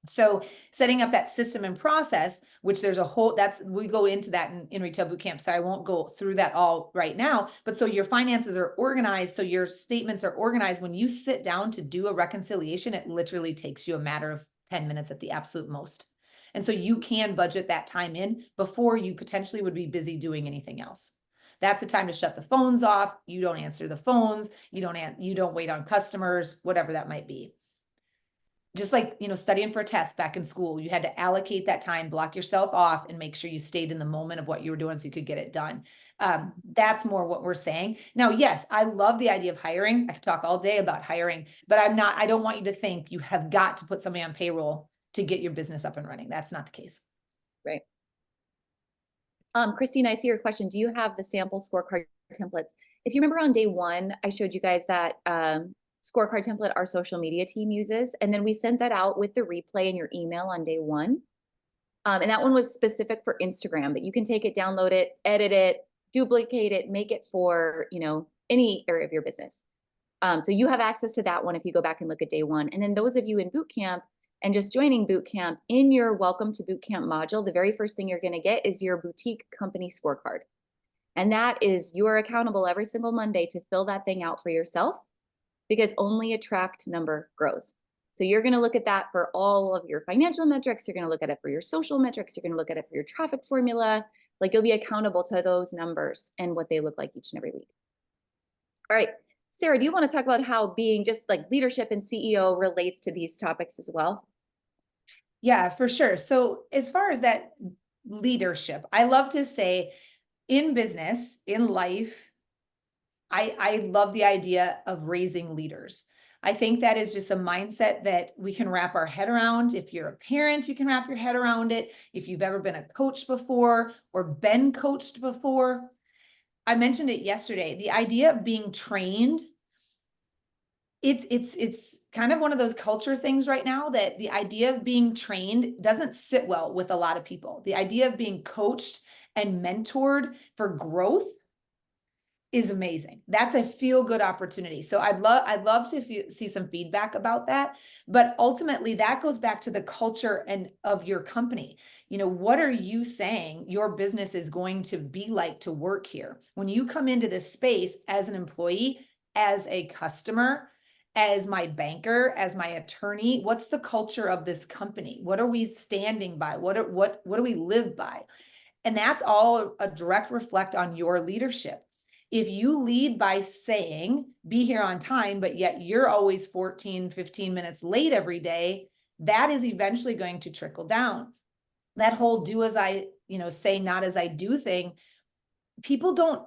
So setting up that system and process, which there's a whole, we go into that in Retail Bootcamp, so I won't go through that all right now, but so your finances are organized, so your statements are organized. When you sit down to do a reconciliation, it literally takes you a matter of 10 minutes at the absolute most. And so you can budget that time in before you potentially would be busy doing anything else. That's the time to shut the phones off. You don't answer the phones. You don't wait on customers, whatever that might be. Just like, studying for a test back in school, you had to allocate that time, block yourself off, and make sure you stayed in the moment of what you were doing so you could get it done. That's more what we're saying. Now, yes, I love the idea of hiring. I could talk all day about hiring, but I don't want you to think you have got to put somebody on payroll to get your business up and running. That's not the case. Right. Christina, I see your question. Do you have the sample scorecard templates? If you remember on day 1, I showed you guys that scorecard template our social media team uses. And then we sent that out with the replay in your email on day 1. And that one was specific for Instagram, but you can take it, download it, edit it, duplicate it, make it for, any area of your business. So you have access to that one if you go back and look at day 1. And then those of you in bootcamp and just joining bootcamp, in your welcome to bootcamp module, the very first thing you're going to get is your boutique company scorecard. And that is, you are accountable every single Monday to fill that thing out for yourself, because only a tracked number grows. So you're going to look at that for all of your financial metrics. You're going to look at it for your social metrics. You're going to look at it for your traffic formula. Like, you'll be accountable to those numbers and what they look like each and every week. All right, Sara, do you want to talk about how being just like leadership and CEO relates to these topics as well? Yeah, for sure. So as far as that leadership, I love to say in business, in life, I love the idea of raising leaders. I think that is just a mindset that we can wrap our head around. If you're a parent, you can wrap your head around it. If you've ever been a coach before or been coached before, I mentioned it yesterday, the idea of being trained, it's kind of one of those culture things right now that the idea of being trained doesn't sit well with a lot of people. The idea of being coached and mentored for growth is amazing. That's a feel-good opportunity. So I'd love to see some feedback about that. But ultimately, that goes back to the culture and of your company. What are you saying your business is going to be like to work here? When you come into this space as an employee, as a customer, as my banker, as my attorney, what's the culture of this company? What are we standing by? What do we live by? And that's all a direct reflect on your leadership. If you lead by saying, be here on time, but yet you're always 14, 15 minutes late every day, that is eventually going to trickle down. That whole do as I, say, not as I do thing, people don't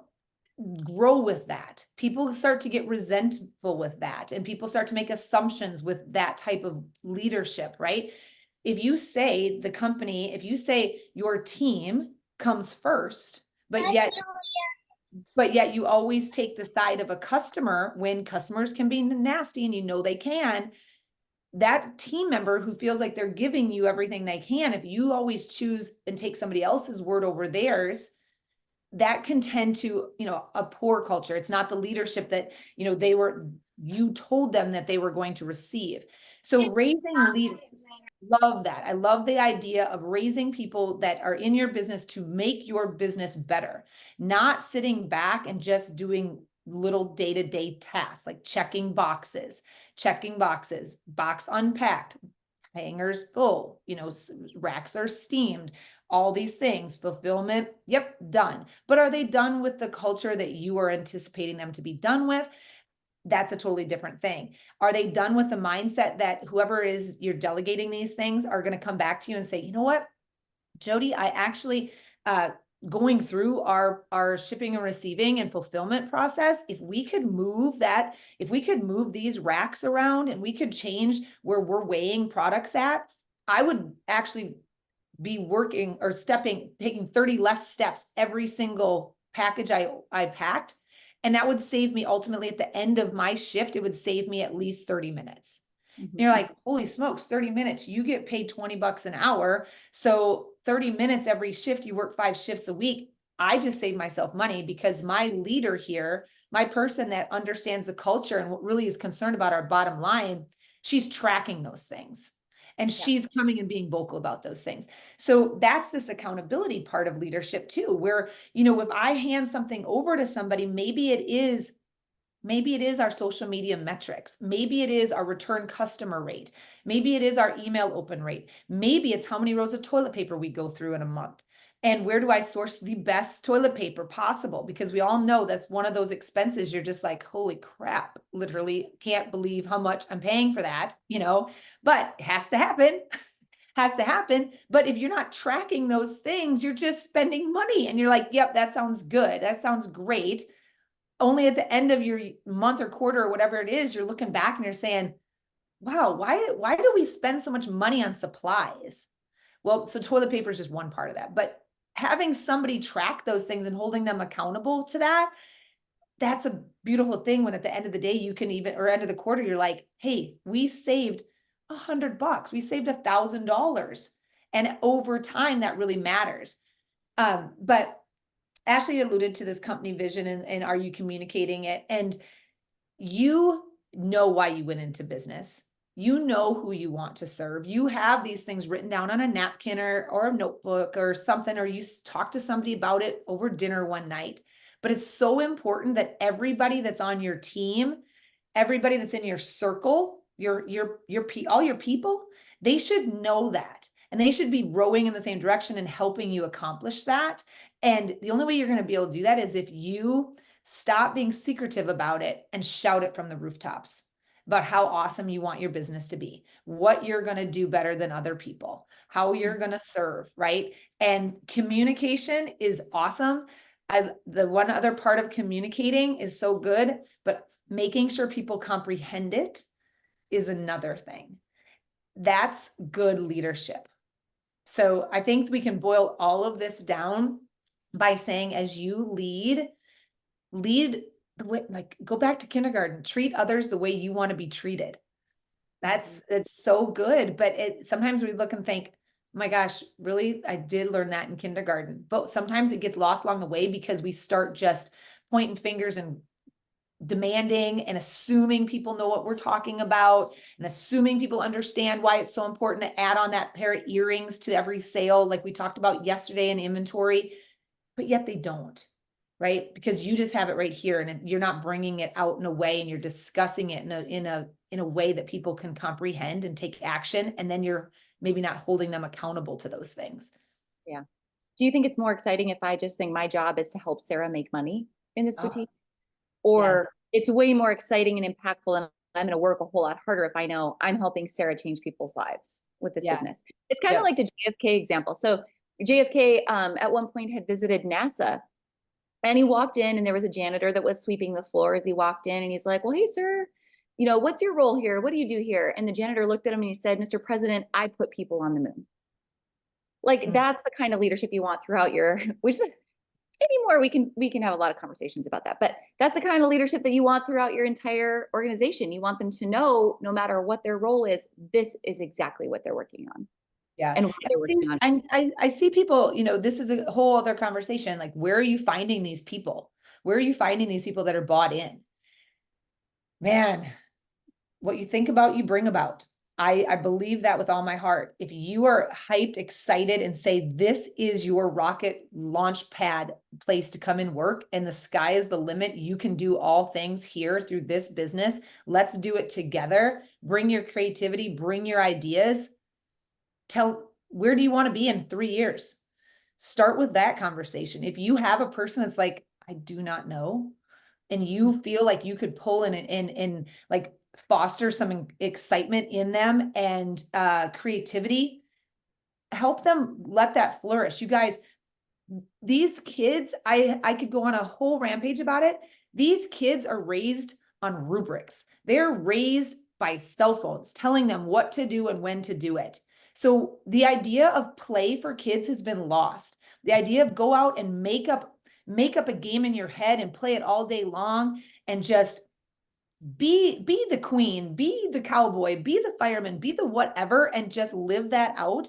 grow with that. People start to get resentful with that, and people start to make assumptions with that type of leadership, right? If you say the company, if you say your team comes first, but yet you always take the side of a customer when customers can be nasty, and you know they can, that team member who feels like they're giving you everything they can, if you always choose and take somebody else's word over theirs, that can tend to, a poor culture. It's not the leadership that, you told them that they were going to receive. So raising leaders, love that. I love the idea of raising people that are in your business to make your business better, not sitting back and just doing little day-to-day tasks like checking boxes, box unpacked, hangers full, racks are steamed, all these things, fulfillment, yep, done. But are they done with the culture that you are anticipating them to be done with? That's a totally different thing. Are they done with the mindset that whoever is you're delegating these things are going to come back to you and say, you know what, Jody, I actually, going through our shipping and receiving and fulfillment process, if we could move these racks around and we could change where we're weighing products at, I would actually be working or taking 30 less steps every single package I packed. And that would save me ultimately at the end of my shift, it would save me at least 30 minutes. Mm-hmm. You're like, holy smokes, 30 minutes, you get paid $20 an hour. So 30 minutes every shift, you work 5 shifts a week. I just saved myself money because my leader here, my person that understands the culture and what really is concerned about our bottom line, she's tracking those things. And she's coming and being vocal about those things. So that's this accountability part of leadership too, where, if I hand something over to somebody, maybe it is our social media metrics. Maybe it is our return customer rate. Maybe it is our email open rate. Maybe it's how many rolls of toilet paper we go through in a month. And where do I source the best toilet paper possible? Because we all know that's one of those expenses. You're just like, holy crap, literally can't believe how much I'm paying for that, but it has to happen. Has to happen. But if you're not tracking those things, you're just spending money and you're like, yep, that sounds good. That sounds great. Only at the end of your month or quarter or whatever it is, you're looking back and you're saying, wow, why do we spend so much money on supplies? Well, so toilet paper is just one part of that, but having somebody track those things and holding them accountable to that, that's a beautiful thing when at the end of the day, you can or end of the quarter, you're like, hey, we saved $100, we saved $1,000. And over time, that really matters. But Ashley alluded to this company vision and are you communicating it? And you know why you went into business. You know who you want to serve. You have these things written down on a napkin or a notebook or something, or you talk to somebody about it over dinner one night. But it's so important that everybody that's on your team, everybody that's in your circle, all your people, they should know that. And they should be rowing in the same direction and helping you accomplish that. And the only way you're going to be able to do that is if you stop being secretive about it and shout it from the rooftops about how awesome you want your business to be, what you're going to do better than other people, how you're going to serve, right? And communication is awesome. The one other part of communicating is so good, but making sure people comprehend it is another thing. That's good leadership. So I think we can boil all of this down by saying, as you lead the way, like go back to kindergarten, treat others the way you want to be treated. It's so good. But sometimes we look and think, my gosh, really? I did learn that in kindergarten. But sometimes it gets lost along the way because we start just pointing fingers and demanding and assuming people know what we're talking about and assuming people understand why it's so important to add on that pair of earrings to every sale, like we talked about yesterday in inventory, but yet they don't, right? Because you just have it right here and you're not bringing it out in a way and you're discussing it in a way that people can comprehend and take action. And then you're maybe not holding them accountable to those things. Yeah. Do you think it's more exciting if I just think my job is to help Sara make money in this boutique? Or it's way more exciting and impactful, and I'm going to work a whole lot harder if I know I'm helping Sara change people's lives with this business. It's kind of like the JFK example. So JFK at one point had visited NASA And he walked in and there was a janitor that was sweeping the floor as he walked in, and he's like, well, hey, sir, you know, what's your role here? What do you do here? And the janitor looked at him and he said, Mr. President, I put people on the moon. Like that's the kind of leadership you want throughout your, which anymore we can have a lot of conversations about that, but that's the kind of leadership that you want throughout your entire organization. You want them to know, no matter what their role is, this is exactly what they're working on. Yeah. And what they're working on. I see people, you know, this is a whole other conversation. Like, where are you finding these people? Where are you finding these people that are bought in? Man, what you think about, you bring about. I believe that with all my heart. If you are hyped, excited, and say, this is your rocket launch pad place to come and work, and the sky is the limit, you can do all things here through this business. Let's do it together. Bring your creativity, bring your ideas. Where do you want to be in 3 years? Start with that conversation. If you have a person that's like, I do not know, and you feel like you could pull in and like foster some excitement in them and creativity, help them let that flourish. You guys, these kids, I could go on a whole rampage about it. These kids are raised on rubrics. They're raised by cell phones, telling them what to do and when to do it. So the idea of play for kids has been lost. The idea of go out and make up a game in your head and play it all day long and just be the queen, be the cowboy, be the fireman, be the whatever, and just live that out.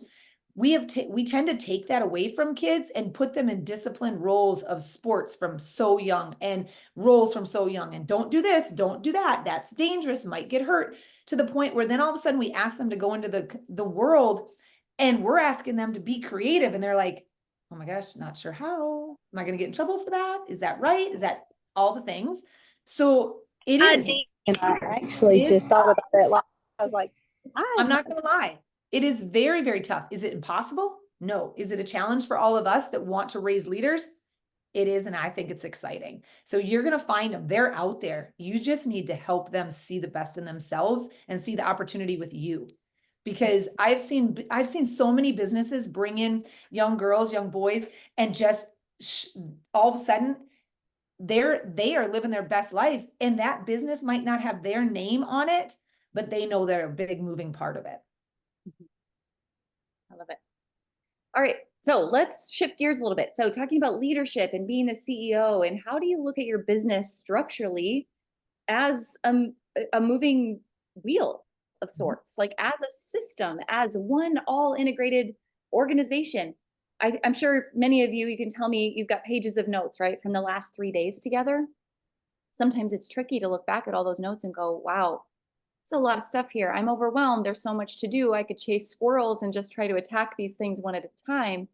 We tend to take that away from kids and put them in disciplined roles of sports from so young and roles from so young. And don't do this, don't do that. That's dangerous, might get hurt, to the point where then all of a sudden we ask them to go into the world and we're asking them to be creative. And they're like, oh my gosh, not sure how. Am I going to get in trouble for that? Is that right? Is that all the things? So it is. And I actually just thought about that. I was like, I'm not going to lie. It is very, very tough. Is it impossible? No. Is it a challenge for all of us that want to raise leaders? It is. And I think it's exciting. So you're going to find them. They're out there. You just need to help them see the best in themselves and see the opportunity with you. Because I've seen so many businesses bring in young girls, young boys, and just all of a sudden they are living their best lives, and that business might not have their name on it, but they know they're a big moving part of it. I love it. All right. So let's shift gears a little bit. So talking about leadership and being the CEO, and how do you look at your business structurally as a moving wheel of sorts, like as a system, as one all integrated organization? I'm sure many of you can tell me you've got pages of notes, right, from the last 3 days together. Sometimes it's tricky to look back at all those notes and go, wow, there's a lot of stuff here. I'm overwhelmed. There's so much to do. I could chase squirrels and just try to attack these things one at a time.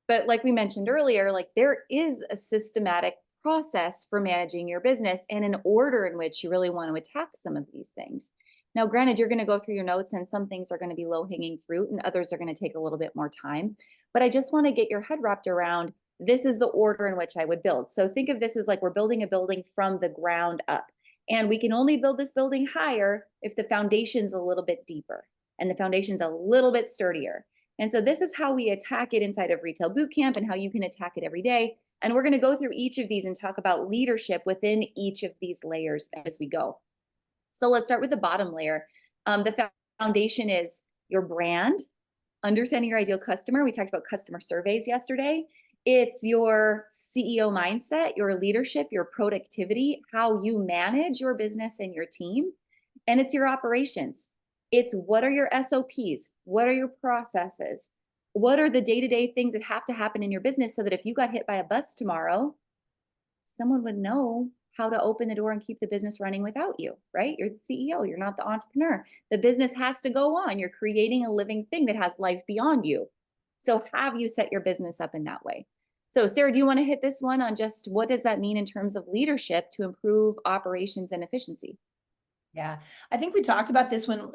But like we mentioned earlier, like there is a systematic process for managing your business and an order in which you really want to attack some of these things. Now, granted, you're going to go through your notes and some things are going to be low-hanging fruit and others are going to take a little bit more time. But I just want to get your head wrapped around, this is the order in which I would build. So think of this as like we're building a building from the ground up. And we can only build this building higher if the foundation's a little bit deeper and the foundation's a little bit sturdier. And so this is how we attack it inside of Retail Bootcamp and how you can attack it every day. And we're going to go through each of these and talk about leadership within each of these layers as we go. So let's start with the bottom layer. The foundation is your brand, understanding your ideal customer. We talked about customer surveys yesterday. It's your CEO mindset, your leadership, your productivity, how you manage your business and your team. And it's your operations. It's what are your SOPs? What are your processes? What are the day-to-day things that have to happen in your business so that if you got hit by a bus tomorrow, someone would know how to open the door and keep the business running without you, right? You're the CEO, you're not the entrepreneur. The business has to go on. You're creating a living thing that has life beyond you. So have you set your business up in that way? So Sarah, do you want to hit this one on just what does that mean in terms of leadership to improve operations and efficiency? Yeah, I think we talked about this when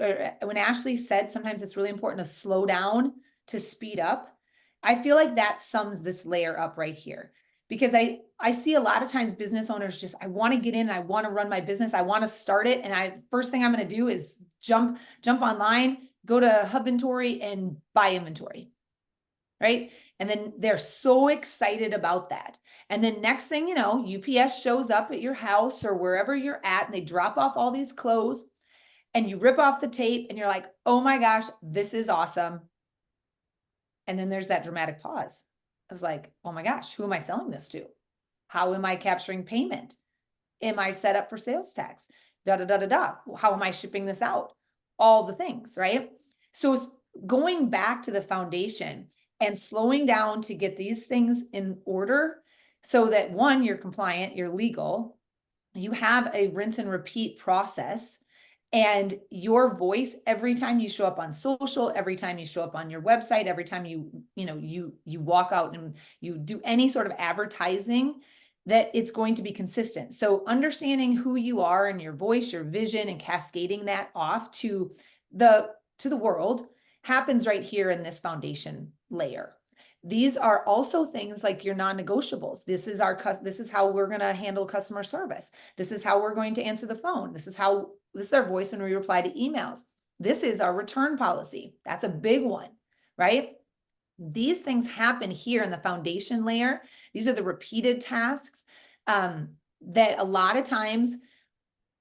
Ashley said sometimes it's really important to slow down to speed up. I feel like that sums this layer up right here, because I see a lot of times business owners just, I want to get in, I want to run my business, I want to start it, and first thing I'm going to do is jump online, go to Hub Inventory and buy inventory. right? And then they're so excited about that. And then next thing you know, UPS shows up at your house or wherever you're at, and they drop off all these clothes, and you rip off the tape and you're like, oh my gosh, this is awesome. And then there's that dramatic pause. I was like, oh my gosh, who am I selling this to? How am I capturing payment? Am I set up for sales tax? Da, da, da, da, da. How am I shipping this out? All the things, right? So it's going back to the foundation and slowing down to get these things in order so that one, you're compliant, you're legal, you have a rinse and repeat process, and your voice every time you show up on social, every time you show up on your website, every time you walk out and you do any sort of advertising, that it's going to be consistent. So understanding who you are and your voice, your vision, and cascading that off to the world happens right here in this foundation layer. These are also things like your non-negotiables. This is how we're going to handle customer service. This is how we're going to answer the phone. This is our voice when we reply to emails. This is our return policy. That's a big one, right? These things happen here in the foundation layer. These are the repeated tasks that a lot of times,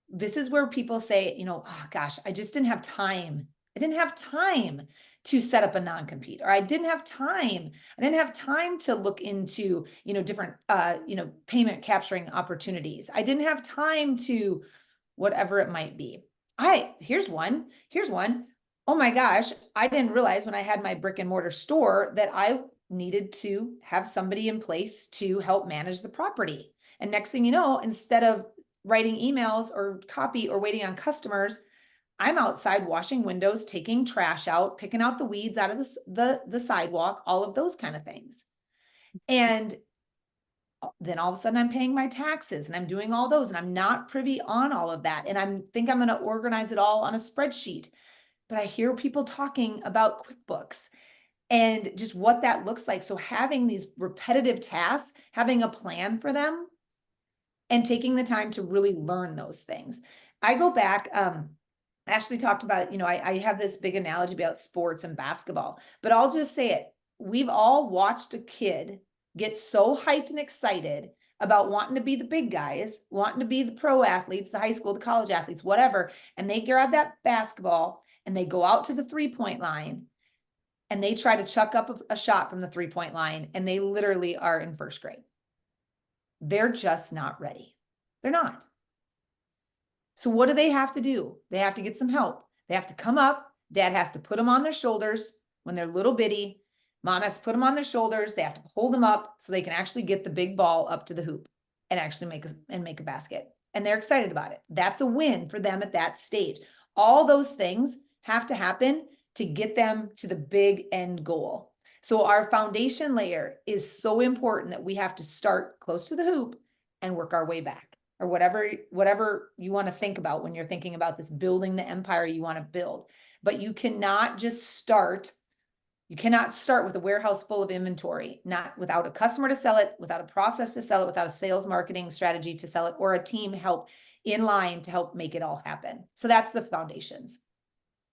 this is where people say, oh gosh, I just didn't have time. I didn't have time to set up a non-compete, or I didn't have time to look into, different, payment capturing opportunities. I didn't have time to whatever it might be. Here's one. Oh my gosh, I didn't realize when I had my brick and mortar store that I needed to have somebody in place to help manage the property. And next thing you know, instead of writing emails or copy or waiting on customers, I'm outside washing windows, taking trash out, picking out the weeds out of the sidewalk, all of those kind of things. And then all of a sudden I'm paying my taxes and I'm doing all those, and I'm not privy on all of that. And I think I'm going to organize it all on a spreadsheet. But I hear people talking about QuickBooks and just what that looks like. So having these repetitive tasks, having a plan for them, and taking the time to really learn those things. I go back, Ashley talked about it, I have this big analogy about sports and basketball, but I'll just say it. We've all watched a kid get so hyped and excited about wanting to be the big guys, wanting to be the pro athletes, the high school, the college athletes, whatever. And they grab that basketball and they go out to the 3-point line and they try to chuck up a shot from the 3-point line, and they literally are in first grade. They're just not ready. They're not. So what do they have to do? They have to get some help. They have to come up. Dad has to put them on their shoulders when they're little bitty. Mom has to put them on their shoulders. They have to hold them up so they can actually get the big ball up to the hoop and actually make a basket. And they're excited about it. That's a win for them at that stage. All those things have to happen to get them to the big end goal. So our foundation layer is so important that we have to start close to the hoop and work our way back, or whatever you want to think about when you're thinking about this, building the empire you want to build. But you cannot just start. You cannot start with a warehouse full of inventory, not without a customer to sell it, without a process to sell it, without a sales marketing strategy to sell it, or a team help in line to help make it all happen. So that's the foundations.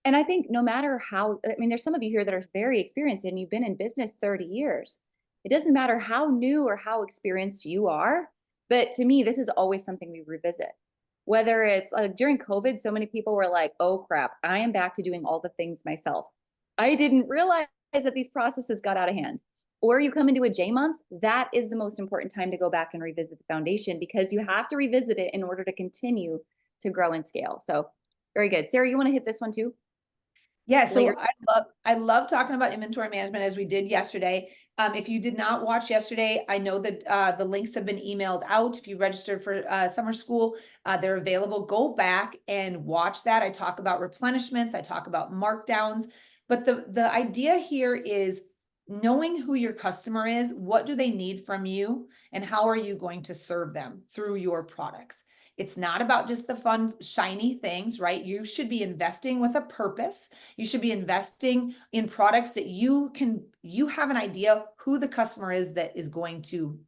And I think no matter how, there's some of you here that are very experienced and you've been in business 30 years. It doesn't matter how new or how experienced you are, but to me, this is always something we revisit. Whether it's during COVID, so many people were like, oh crap, I am back to doing all the things myself. I didn't realize that these processes got out of hand. Or you come into a J month, that is the most important time to go back and revisit the foundation, because you have to revisit it in order to continue to grow and scale. So very good. Sarah, you want to hit this one too? Yeah, so I love talking about inventory management, as we did yesterday. If you did not watch yesterday, I know that the links have been emailed out. If you registered for summer school, they're available. Go back and watch that. I talk about replenishments. I talk about markdowns. But the idea here is knowing who your customer is, what do they need from you, and how are you going to serve them through your products. It's not about just the fun, shiny things, right? You should be investing with a purpose. You should be investing in products that you have an idea who the customer is that is going to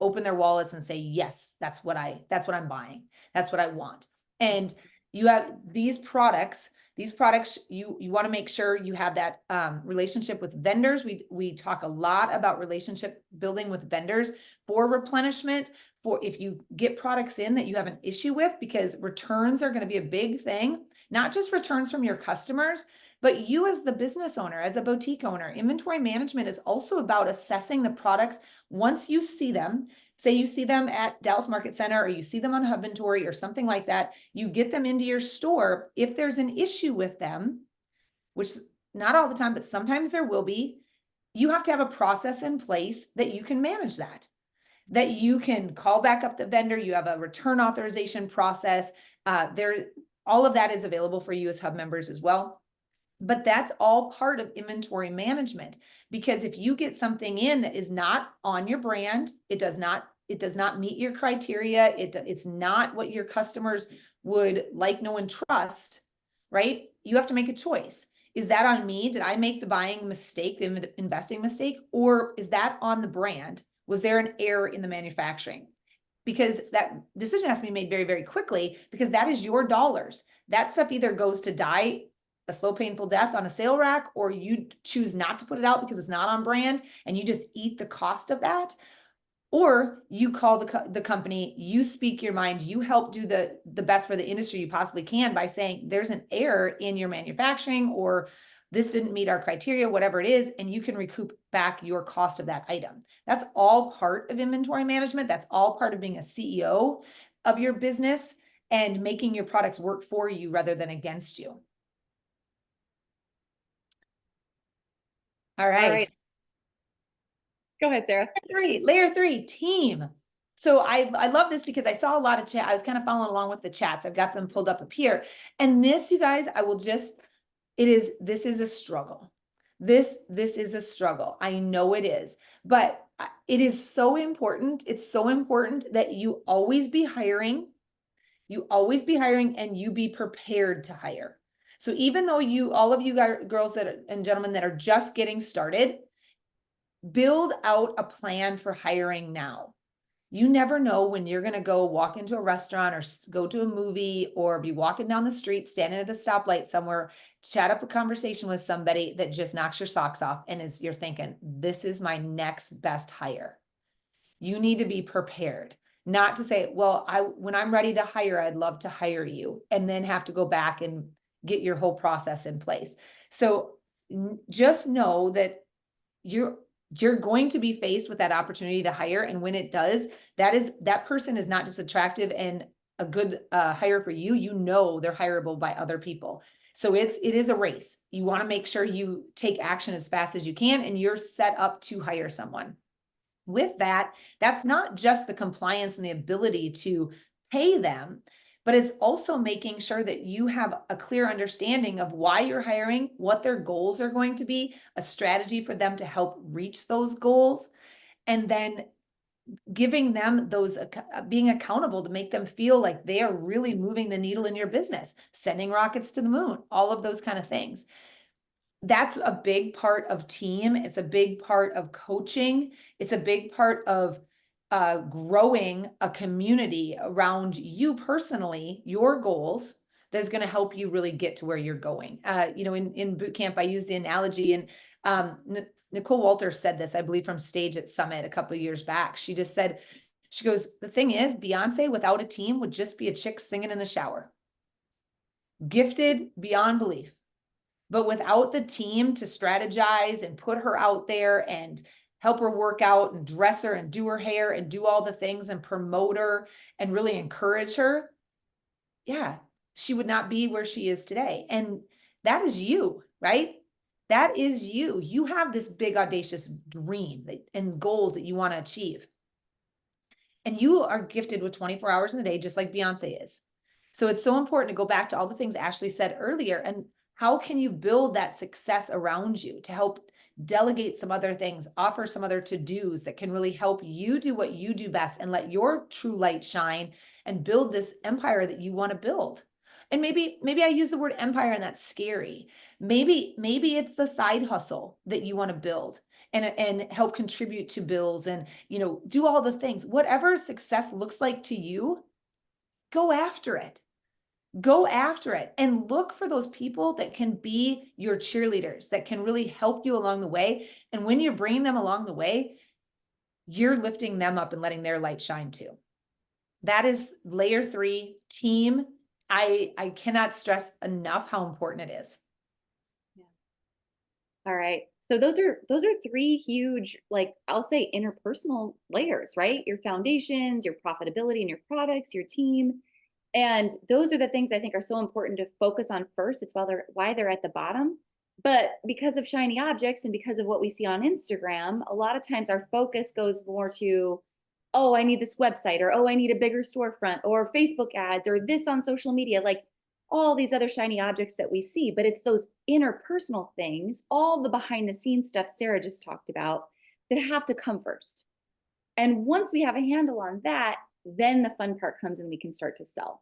open their wallets and say, yes, that's what I'm buying. That's what I want. And you have these products These products, you want to make sure you have that relationship with vendors. We talk a lot about relationship building with vendors for replenishment, for if you get products in that you have an issue with, because returns are going to be a big thing, not just returns from your customers, but you as the business owner, as a boutique owner. Inventory management is also about assessing the products once you see them. Say you see them at Dallas Market Center, or you see them on Hubintory or something like that, you get them into your store. If there's an issue with them, which not all the time, but sometimes there will be, you have to have a process in place that you can manage that you can call back up the vendor. You have a return authorization process. All of that is available for you as Hub members as well. But that's all part of inventory management, because if you get something in that is not on your brand, it does not meet your criteria. It's not what your customers would like, know, and trust, right? You have to make a choice. Is that on me? Did I make the buying mistake, the investing mistake, or is that on the brand? Was there an error in the manufacturing? Because that decision has to be made very, very quickly, because that is your dollars. That stuff either goes to die a slow, painful death on a sale rack, or you choose not to put it out because it's not on brand and you just eat the cost of that. Or you call the company, you speak your mind, you help do the best for the industry you possibly can by saying there's an error in your manufacturing, or this didn't meet our criteria, whatever it is, and you can recoup back your cost of that item. That's all part of inventory management. That's all part of being a CEO of your business and making your products work for you rather than against you. All right. Go ahead, Sarah. Layer three, team. So I love this because I saw a lot of chat. I was kind of following along with the chats. I've got them pulled up here. And this, you guys, this is a struggle. This is a struggle. I know it is, but it is so important. It's so important that you always be hiring. You always be hiring, and you be prepared to hire. So even though all of you girls and gentlemen that are just getting started, build out a plan for hiring now. You never know when you're going to go walk into a restaurant or go to a movie or be walking down the street, standing at a stoplight somewhere, chat up a conversation with somebody that just knocks your socks off. And you're thinking, this is my next best hire. You need to be prepared. Not to say, well, when I'm ready to hire, I'd love to hire you, and then have to go back and get your whole process in place. So just know that you're going to be faced with that opportunity to hire. And when it does, that person is not just attractive and a good hire for you. You know, they're hireable by other people. So it is a race. You want to make sure you take action as fast as you can, and you're set up to hire someone. With that, that's not just the compliance and the ability to pay them, but it's also making sure that you have a clear understanding of why you're hiring, what their goals are going to be, a strategy for them to help reach those goals, and then giving them those, being accountable to make them feel like they are really moving the needle in your business, sending rockets to the moon, all of those kind of things. That's a big part of team. It's a big part of coaching. It's a big part of growing a community around you personally, your goals, that's going to help you really get to where you're going. In boot camp, I use the analogy, and Nicole Walter said this, I believe, from stage at Summit a couple of years back. She just said, she goes, the thing is, Beyonce without a team would just be a chick singing in the shower. Gifted beyond belief. But without the team to strategize and put her out there and help her work out and dress her and do her hair and do all the things and promote her and really encourage her, yeah, she would not be where she is today. And that is you, right? That is you. You have this big audacious dream and goals that you want to achieve. And you are gifted with 24 hours in the day, just like Beyonce is. So it's so important to go back to all the things Ashley said earlier. And how can you build that success around you to help delegate some other things, offer some other to-dos that can really help you do what you do best and let your true light shine and build this empire that you want to build? And maybe I use the word empire and that's scary. Maybe it's the side hustle that you want to build and help contribute to bills and, do all the things. Whatever success looks like to you, go after it. Go after it and look for those people that can be your cheerleaders, that can really help you along the way. And when you're bringing them along the way, you're lifting them up and letting their light shine too. That is layer 3, team. I cannot stress enough how important it is. All right. So those are 3 huge, like I'll say interpersonal layers, right? Your foundations, your profitability and your products, your team. And those are the things I think are so important to focus on first. It's why they're at the bottom. But because of shiny objects and because of what we see on Instagram, a lot of times our focus goes more to, oh, I need this website, or oh, I need a bigger storefront, or Facebook ads, or this on social media, like all these other shiny objects that we see. But it's those interpersonal things, all the behind the scenes stuff Sara just talked about, that have to come first. And once we have a handle on that, then the fun part comes and we can start to sell.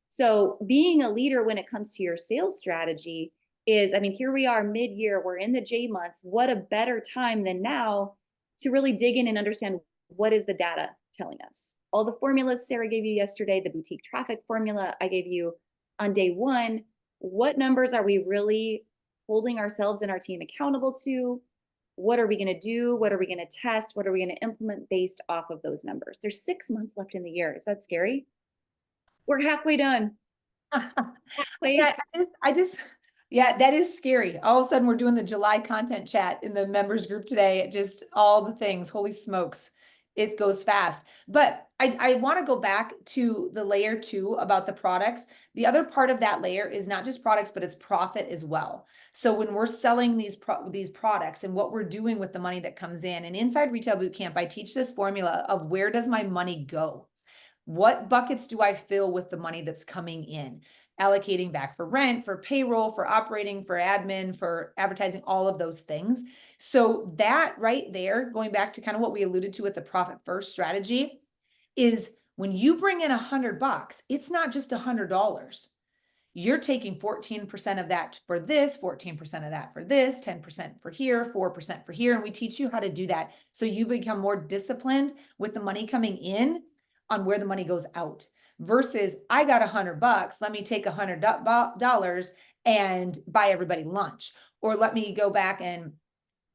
So being a leader when it comes to your sales strategy is, I mean, here we are mid-year, we're in the J months. What a better time than now to really dig in and understand, what is the data telling us? All the formulas Sara gave you yesterday, the boutique traffic formula I gave you on day 1, what numbers are we really holding ourselves and our team accountable to? What are we going to do? What are we going to test? What are we going to implement based off of those numbers? There's 6 months left in the year. Is that scary? We're halfway done. Halfway. Yeah, that is scary. All of a sudden we're doing the July content chat in the members group today. Just all the things, holy smokes, it goes fast. But I want to go back to the layer 2 about the products. The other part of that layer is not just products, but it's profit as well. So when we're selling these products and what we're doing with the money that comes in, and inside Retail Bootcamp, I teach this formula of where does my money go? What buckets do I fill with the money that's coming in? Allocating back for rent, for payroll, for operating, for admin, for advertising, all of those things. So that right there, going back to kind of what we alluded to with the profit first strategy, is when you bring in $100, it's not just $100. You're taking 14% of that for this, 14% of that for this, 10% for here, 4% for here. And we teach you how to do that. So you become more disciplined with the money coming in on where the money goes out, versus I got $100. Let me take $100 and buy everybody lunch, or let me go back and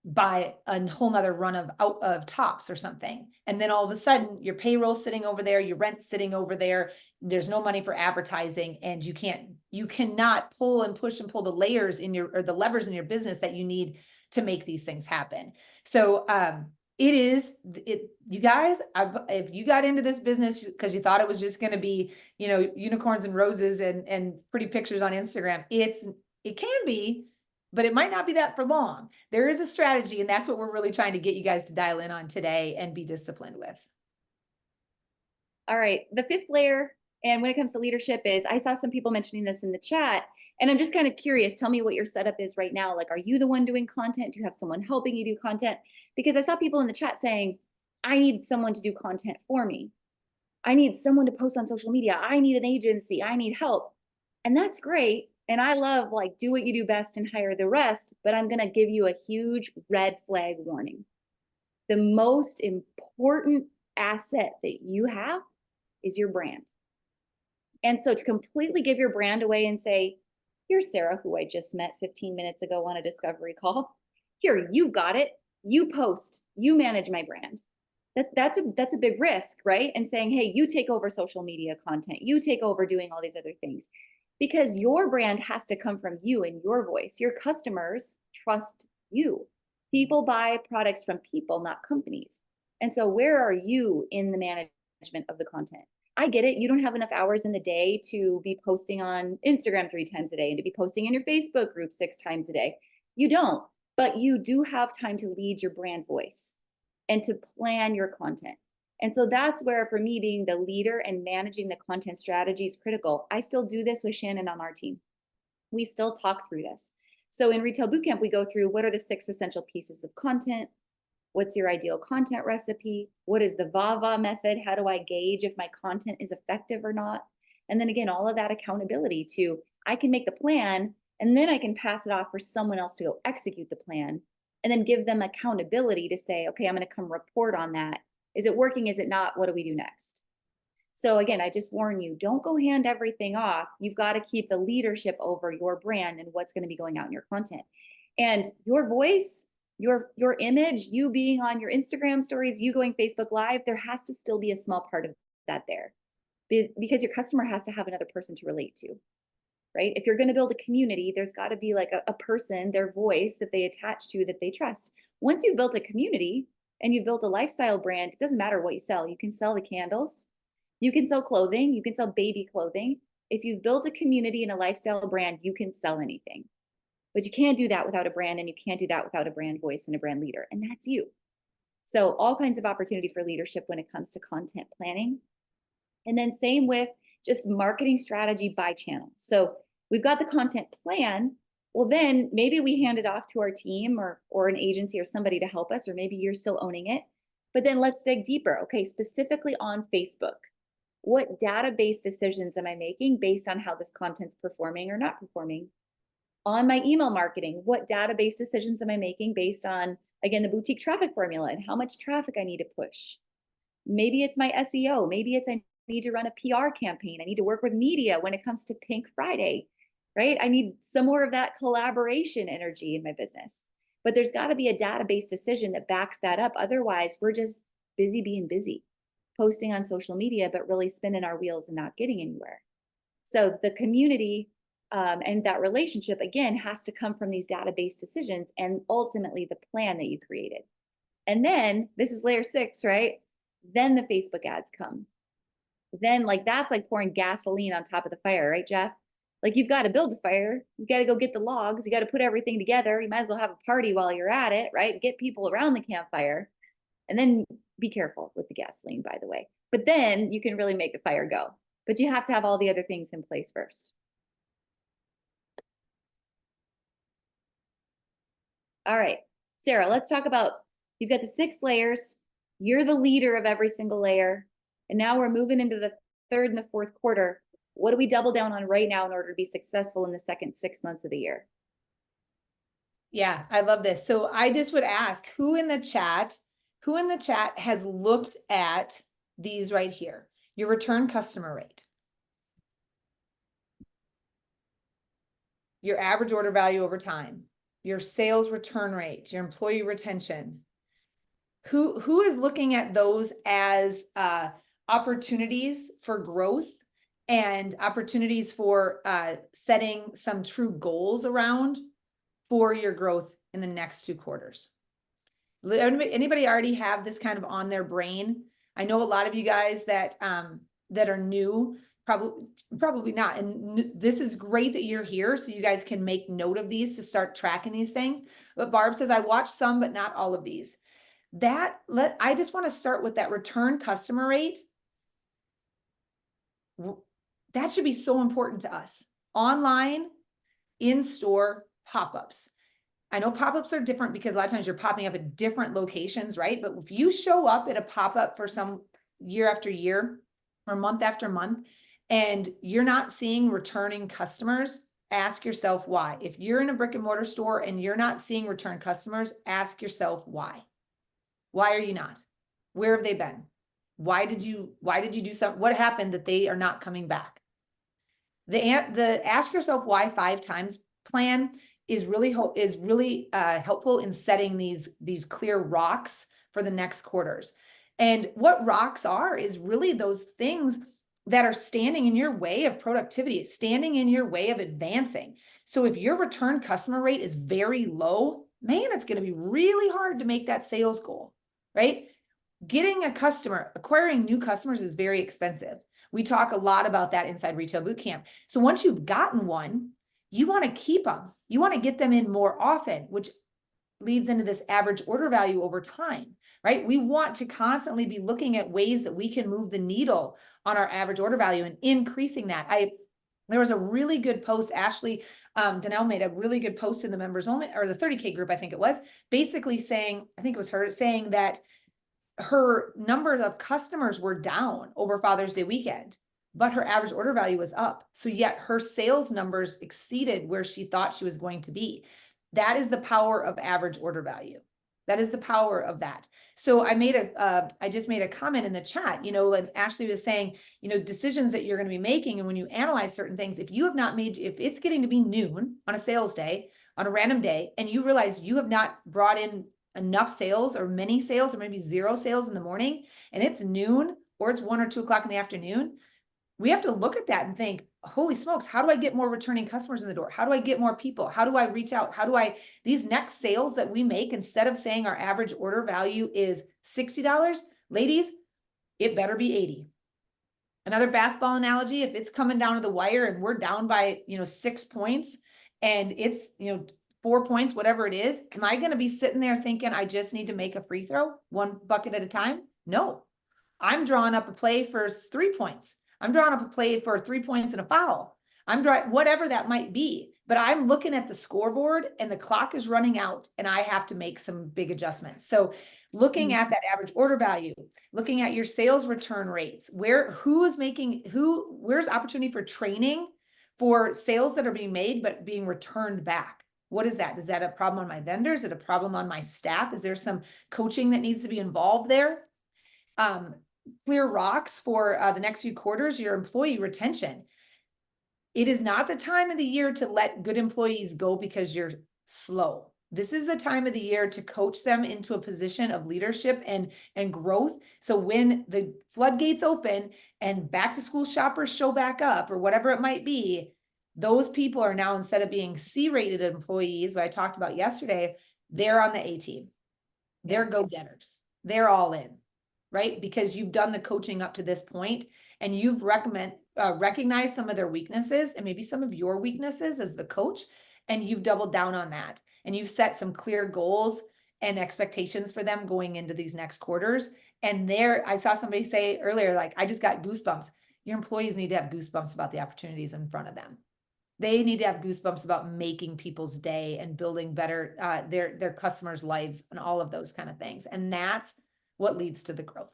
buy a whole nother run of tops or something. And then all of a sudden your payroll's sitting over there, your rent's sitting over there. There's no money for advertising, and you cannot pull and push and pull the layers or the levers in your business that you need to make these things happen. So, you guys, if you got into this business because you thought it was just going to be, unicorns and roses and pretty pictures on Instagram, it can be, but it might not be that for long. There is a strategy, and that's what we're really trying to get you guys to dial in on today and be disciplined with. All right. The 5th layer, and when it comes to leadership, is I saw some people mentioning this in the chat, and I'm just kind of curious. Tell me what your setup is right now. Like, are you the one doing content? Do you have someone helping you do content? Because I saw people in the chat saying, I need someone to do content for me. I need someone to post on social media. I need an agency. I need help. And that's great. And I love, like, do what you do best and hire the rest. But I'm going to give you a huge red flag warning. The most important asset that you have is your brand. And so to completely give your brand away and say, here's Sara, who I just met 15 minutes ago on a discovery call. Here, you got it. You post, you manage my brand. That's a big risk, right? And saying, hey, you take over social media content. You take over doing all these other things, because your brand has to come from you and your voice. Your customers trust you. People buy products from people, not companies. And so where are you in the management of the content? I get it. You don't have enough hours in the day to be posting on Instagram 3 times a day and to be posting in your Facebook group 6 times a day. You don't, but you do have time to lead your brand voice and to plan your content. And so that's where, for me, being the leader and managing the content strategy is critical. I still do this with Shannon on our team. We still talk through this. So in Retail Bootcamp, we go through, what are the 6 essential pieces of content? What's your ideal content recipe? What is the VAVA method? How do I gauge if my content is effective or not? And then again, all of that accountability to, I can make the plan and then I can pass it off for someone else to go execute the plan, and then give them accountability to say, okay, I'm going to come report on that. Is it working? Is it not? What do we do next? So again, I just warn you, don't go hand everything off. You've got to keep the leadership over your brand and what's going to be going out in your content. And your voice, your image, you being on your Instagram stories, you going Facebook Live, there has to still be a small part of that there, because your customer has to have another person to relate to, right? If you're going to build a community, there's got to be like a person, their voice that they attach to, that they trust. Once you've built a community and you've built a lifestyle brand, it doesn't matter what you sell. You can sell the candles, you can sell clothing, you can sell baby clothing. If you've built a community and a lifestyle brand, you can sell anything. But you can't do that without a brand, and you can't do that without a brand voice and a brand leader, and that's you. So all kinds of opportunity for leadership when it comes to content planning. And then same with just marketing strategy by channel. So we've got the content plan. Well, then maybe we hand it off to our team or an agency or somebody to help us, or maybe you're still owning it. But then let's dig deeper. Okay, specifically on Facebook, what database decisions am I making based on how this content's performing or not performing? On my email marketing, what database decisions am I making based on, again, the boutique traffic formula and how much traffic I need to push? Maybe it's my SEO. Maybe it's I need to run a PR campaign. I need to work with media when it comes to Pink Friday, right? I need some more of that collaboration energy in my business. But there's got to be a database decision that backs that up. Otherwise, we're just busy being busy, posting on social media, but really spinning our wheels and not getting anywhere. So the community and that relationship, again, has to come from these database decisions and ultimately the plan that you created. And then this is layer 6, right? Then the Facebook ads come. Then that's like pouring gasoline on top of the fire, right, Jeff? Like, you've got to build the fire. You got to go get the logs. You got to put everything together. You might as well have a party while you're at it, right? Get people around the campfire. And then be careful with the gasoline, by the way. But then you can really make the fire go. But you have to have all the other things in place first. All right, Sarah, let's talk about, you've got the 6 layers. You're the leader of every single layer. And now we're moving into the 3rd and the 4th quarter. What do we double down on right now in order to be successful in the second 6 months of the year? Yeah, I love this. So I just would ask, who in the chat has looked at these right here? Your return customer rate, your average order value over time, your sales return rate, your employee retention. Who is looking at those as opportunities for growth and opportunities for setting some true goals around for your growth in the next 2 quarters? Anybody already have this kind of on their brain? I know a lot of you guys that are new, probably not. And this is great that you're here so you guys can make note of these to start tracking these things. But Barb says, I watched some, but not all of these. I just want to start with that return customer rate. That should be so important to us. Online, in-store, pop-ups. I know pop-ups are different because a lot of times you're popping up at different locations, right? But if you show up at a pop-up for some year after year or month after month, and you're not seeing returning customers, ask yourself why. If you're in a brick and mortar store and you're not seeing return customers, ask yourself why. Why are you not? Where have they been? Why did you do something? What happened that they are not coming back? The ask yourself why 5 times plan is really helpful in setting these clear rocks for the next quarters. And what rocks are is really those things that are standing in your way of productivity, standing in your way of advancing. So if your return customer rate is very low, man, it's going to be really hard to make that sales goal, right? Acquiring new customers is very expensive. We talk a lot about that inside Retail Bootcamp. So once you've gotten one, you want to keep them. You want to get them in more often, which leads into this average order value over time, right? We want to constantly be looking at ways that we can move the needle on our average order value and increasing that. There was a really good post. Ashley Donnell made a really good post in the members only, or the 30K group, I think it was, basically saying, I think it was her saying that her number of customers were down over Father's Day weekend, but her average order value was up. So yet her sales numbers exceeded where she thought she was going to be. That is the power of average order value. That is the power of that. So I just made a comment in the chat, you know, like Ashley was saying, you know, decisions that you're going to be making. And when you analyze certain things, if you have not made, if it's getting to be noon on a sales day, on a random day, and you realize you have not brought in enough sales or many sales or maybe zero sales in the morning, and it's noon or it's 1 or 2 o'clock in the afternoon, we have to look at that and think, holy smokes, how do I get more returning customers in the door? How do I get more people? How do I reach out? How do I, these next sales that we make, instead of saying our average order value is $60, ladies, it better be 80. Another basketball analogy, if it's coming down to the wire and we're down by, you know, 6 points and it's, you know, 4 points, whatever it is, am I going to be sitting there thinking I just need to make a free throw 1 bucket at a time? No, I'm drawing up a play for 3 points. I'm drawing up a play for 3 points and a foul. I'm drawing whatever that might be, but I'm looking at the scoreboard and the clock is running out and I have to make some big adjustments. So looking at that average order value, looking at your sales return rates, where's opportunity for training for sales that are being made, but being returned back. What is that? Is that a problem on my vendors? Is it a problem on my staff? Is there some coaching that needs to be involved there? Clear rocks for the next few quarters, your employee retention. It is not the time of the year to let good employees go because you're slow. This is the time of the year to coach them into a position of leadership and growth. So when the floodgates open and back to school shoppers show back up or whatever it might be, those people are now, instead of being C-rated employees, what I talked about yesterday, they're on the A team. They're go-getters. They're all in. Right? Because you've done the coaching up to this point and you've recognized some of their weaknesses and maybe some of your weaknesses as the coach, and you've doubled down on that. And you've set some clear goals and expectations for them going into these next quarters. And I saw somebody say earlier, like, I just got goosebumps. Your employees need to have goosebumps about the opportunities in front of them. They need to have goosebumps about making people's day and building better, their customers' lives and all of those kind of things. And that's what leads to the growth.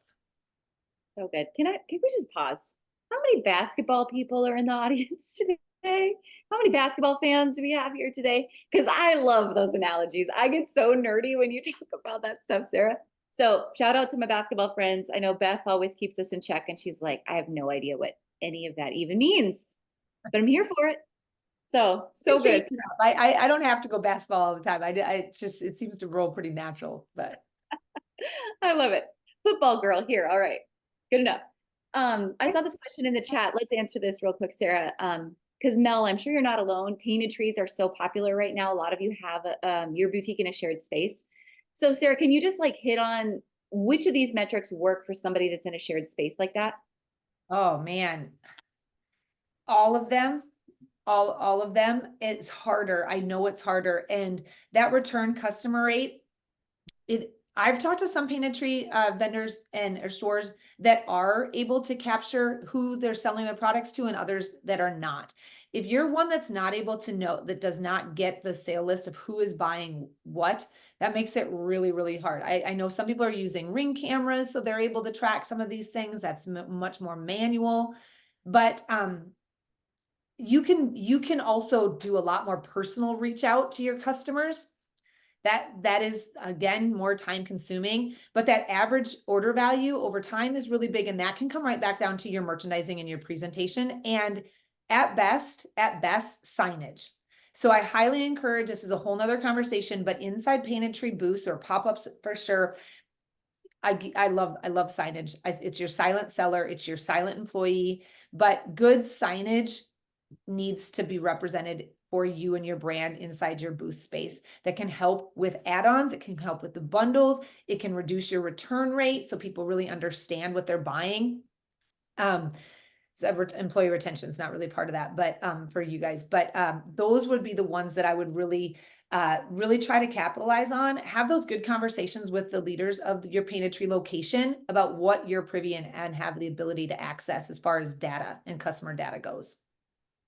So good. Can we just pause? How many basketball people are in the audience today? How many basketball fans do we have here today? Because I love those analogies. I get so nerdy when you talk about that stuff, Sarah. So shout out to my basketball friends. I know Beth always keeps us in check and she's like, I have no idea what any of that even means, but I'm here for it. So good. I don't have to go basketball all the time. It seems to roll pretty natural, but I love it. Football girl here. All right. Good enough. I saw this question in the chat. Let's answer this real quick, Sarah. Because Mel, I'm sure you're not alone. Painted trees are so popular right now. A lot of you have your boutique in a shared space. So Sarah, can you just like hit on which of these metrics work for somebody that's in a shared space like that? Oh man, all of them. All of them. It's harder. I know it's harder. And that return customer rate, I've talked to some painted tree vendors or stores that are able to capture who they're selling their products to and others that are not. If you're one that's not able to know, that does not get the sale list of who is buying what, that makes it really, really hard. I know some people are using Ring cameras, so they're able to track some of these things. That's much more manual, but you can also do a lot more personal reach out to your customers. That is, again, more time consuming, but that average order value over time is really big. And that can come right back down to your merchandising and your presentation. And at best, signage. So I highly encourage, this is a whole nother conversation, but inside painted tree booths or pop-ups for sure. I love signage. It's your silent seller. It's your silent employee, but good signage needs to be represented for you and your brand inside your booth space. That can help with add-ons. It can help with the bundles. It can reduce your return rate so people really understand what they're buying. So employee retention is not really part of that, but for you guys, but those would be the ones that I would really try to capitalize on. Have those good conversations with the leaders of your painted tree location about what you're privy and have the ability to access as far as data and customer data goes.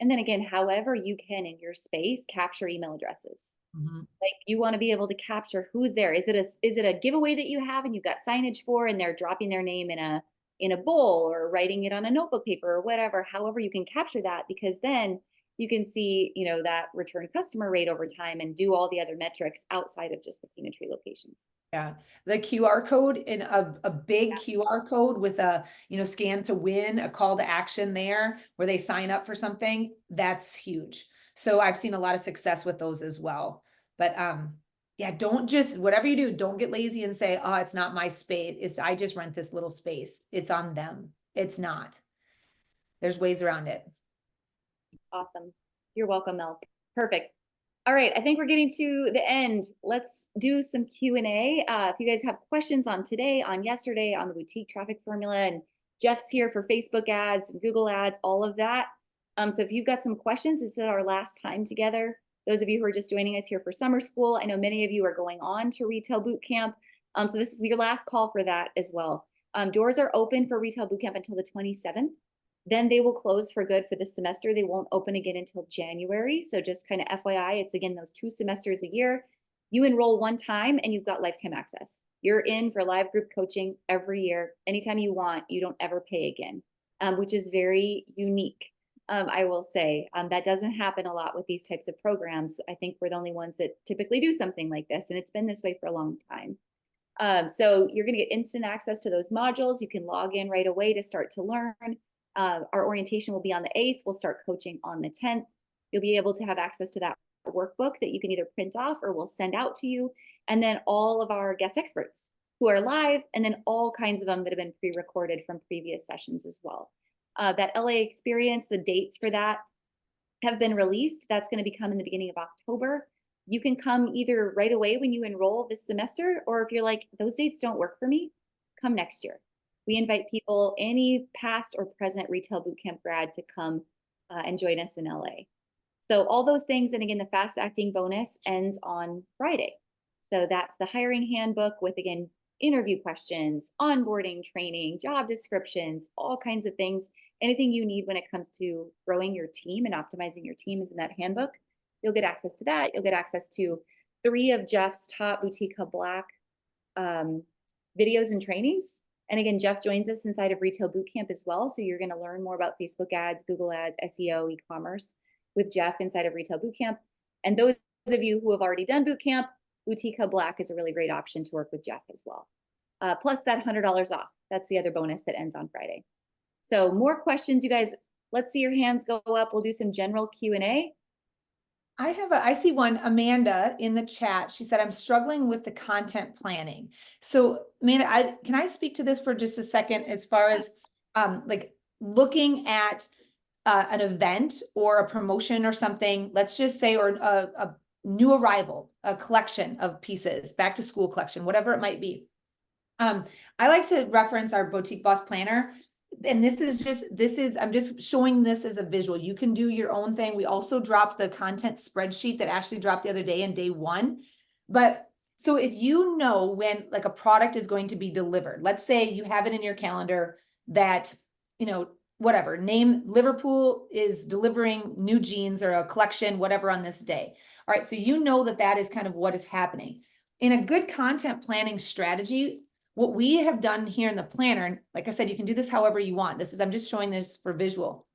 And then again, however you can in your space, capture email addresses. Like you want to be able to capture who's there. Is it a giveaway that you have and you've got signage for, and they're dropping their name in a bowl or writing it on a notebook paper or whatever, however you can capture that, because then you can see, you know, that return customer rate over time and do all the other metrics outside of just the Peanutry locations. Yeah, the QR code in a big QR code with a, you know, scan to win, a call to action there where they sign up for something, that's huge. So I've seen a lot of success with those as well. But yeah, don't just, whatever you do, don't get lazy and say, oh, it's not my space. I just rent this little space. It's on them. It's not. There's ways around it. Awesome. You're welcome, Mel. Perfect. All right, I think we're getting to the end. Let's do some Q&A. If you guys have questions on today, on yesterday, on the boutique traffic formula, and Jeff's here for Facebook ads and Google ads, all of that. So if you've got some questions, it's our last time together. Those of you who are just joining us here for summer school, I know many of you are going on to Retail Boot Camp. So this is your last call for that as well. Doors are open for Retail Boot Camp until the 27th. Then they will close for good for this semester. They won't open again until January. So just kind of FYI, it's again, those 2 semesters a year. You enroll one time and you've got lifetime access. You're in for live group coaching every year. Anytime you want, you don't ever pay again, which is very unique. I will say that doesn't happen a lot with these types of programs. I think we're the only ones that typically do something like this, and it's been this way for a long time. So you're going to get instant access to those modules. You can log in right away to start to learn. Our orientation will be on the 8th. We'll start coaching on the 10th. You'll be able to have access to that workbook that you can either print off or we'll send out to you. And then all of our guest experts who are live, and then all kinds of them that have been pre-recorded from previous sessions as well. That LA experience, the dates for that have been released. That's going to become in the beginning of October. You can come either right away when you enroll this semester, or if you're like, those dates don't work for me, come next year. We invite people, any past or present Retail Bootcamp grad, to come and join us in LA. So all those things, and again, the fast acting bonus ends on Friday. So that's the hiring handbook with, again, interview questions, onboarding training, job descriptions, all kinds of things. Anything you need when it comes to growing your team and optimizing your team is in that handbook. You'll get access to that. You'll get access to 3 of Jeff's top Boutique Hub Black videos and trainings. And again, Jeff joins us inside of Retail Bootcamp as well. So you're going to learn more about Facebook ads, Google ads, SEO, e-commerce with Jeff inside of Retail Bootcamp. And those of you who have already done Bootcamp, Boutique Hub Black is a really great option to work with Jeff as well. Plus that $100 off. That's the other bonus that ends on Friday. So more questions, you guys. Let's see your hands go up. We'll do some general Q&A. I see one, Amanda, in the chat. She said, I'm struggling with the content planning. So Amanda, can I speak to this for just a second, as far as like looking at an event or a promotion or something, let's just say, or a new arrival, a collection of pieces, back to school collection, whatever it might be. I like to reference our Boutique Boss Planner. And I'm just showing this as a visual. You can do your own thing. We also dropped the content spreadsheet that Ashley dropped the other day in day 1. But so if you know when like a product is going to be delivered, let's say you have it in your calendar that, you know, whatever, name Liverpool is delivering new jeans or a collection, whatever, on this day. All right. So you know that that is kind of what is happening. In a good content planning strategy, what we have done here in the planner, and like I said, you can do this however you want. I'm just showing this for visual.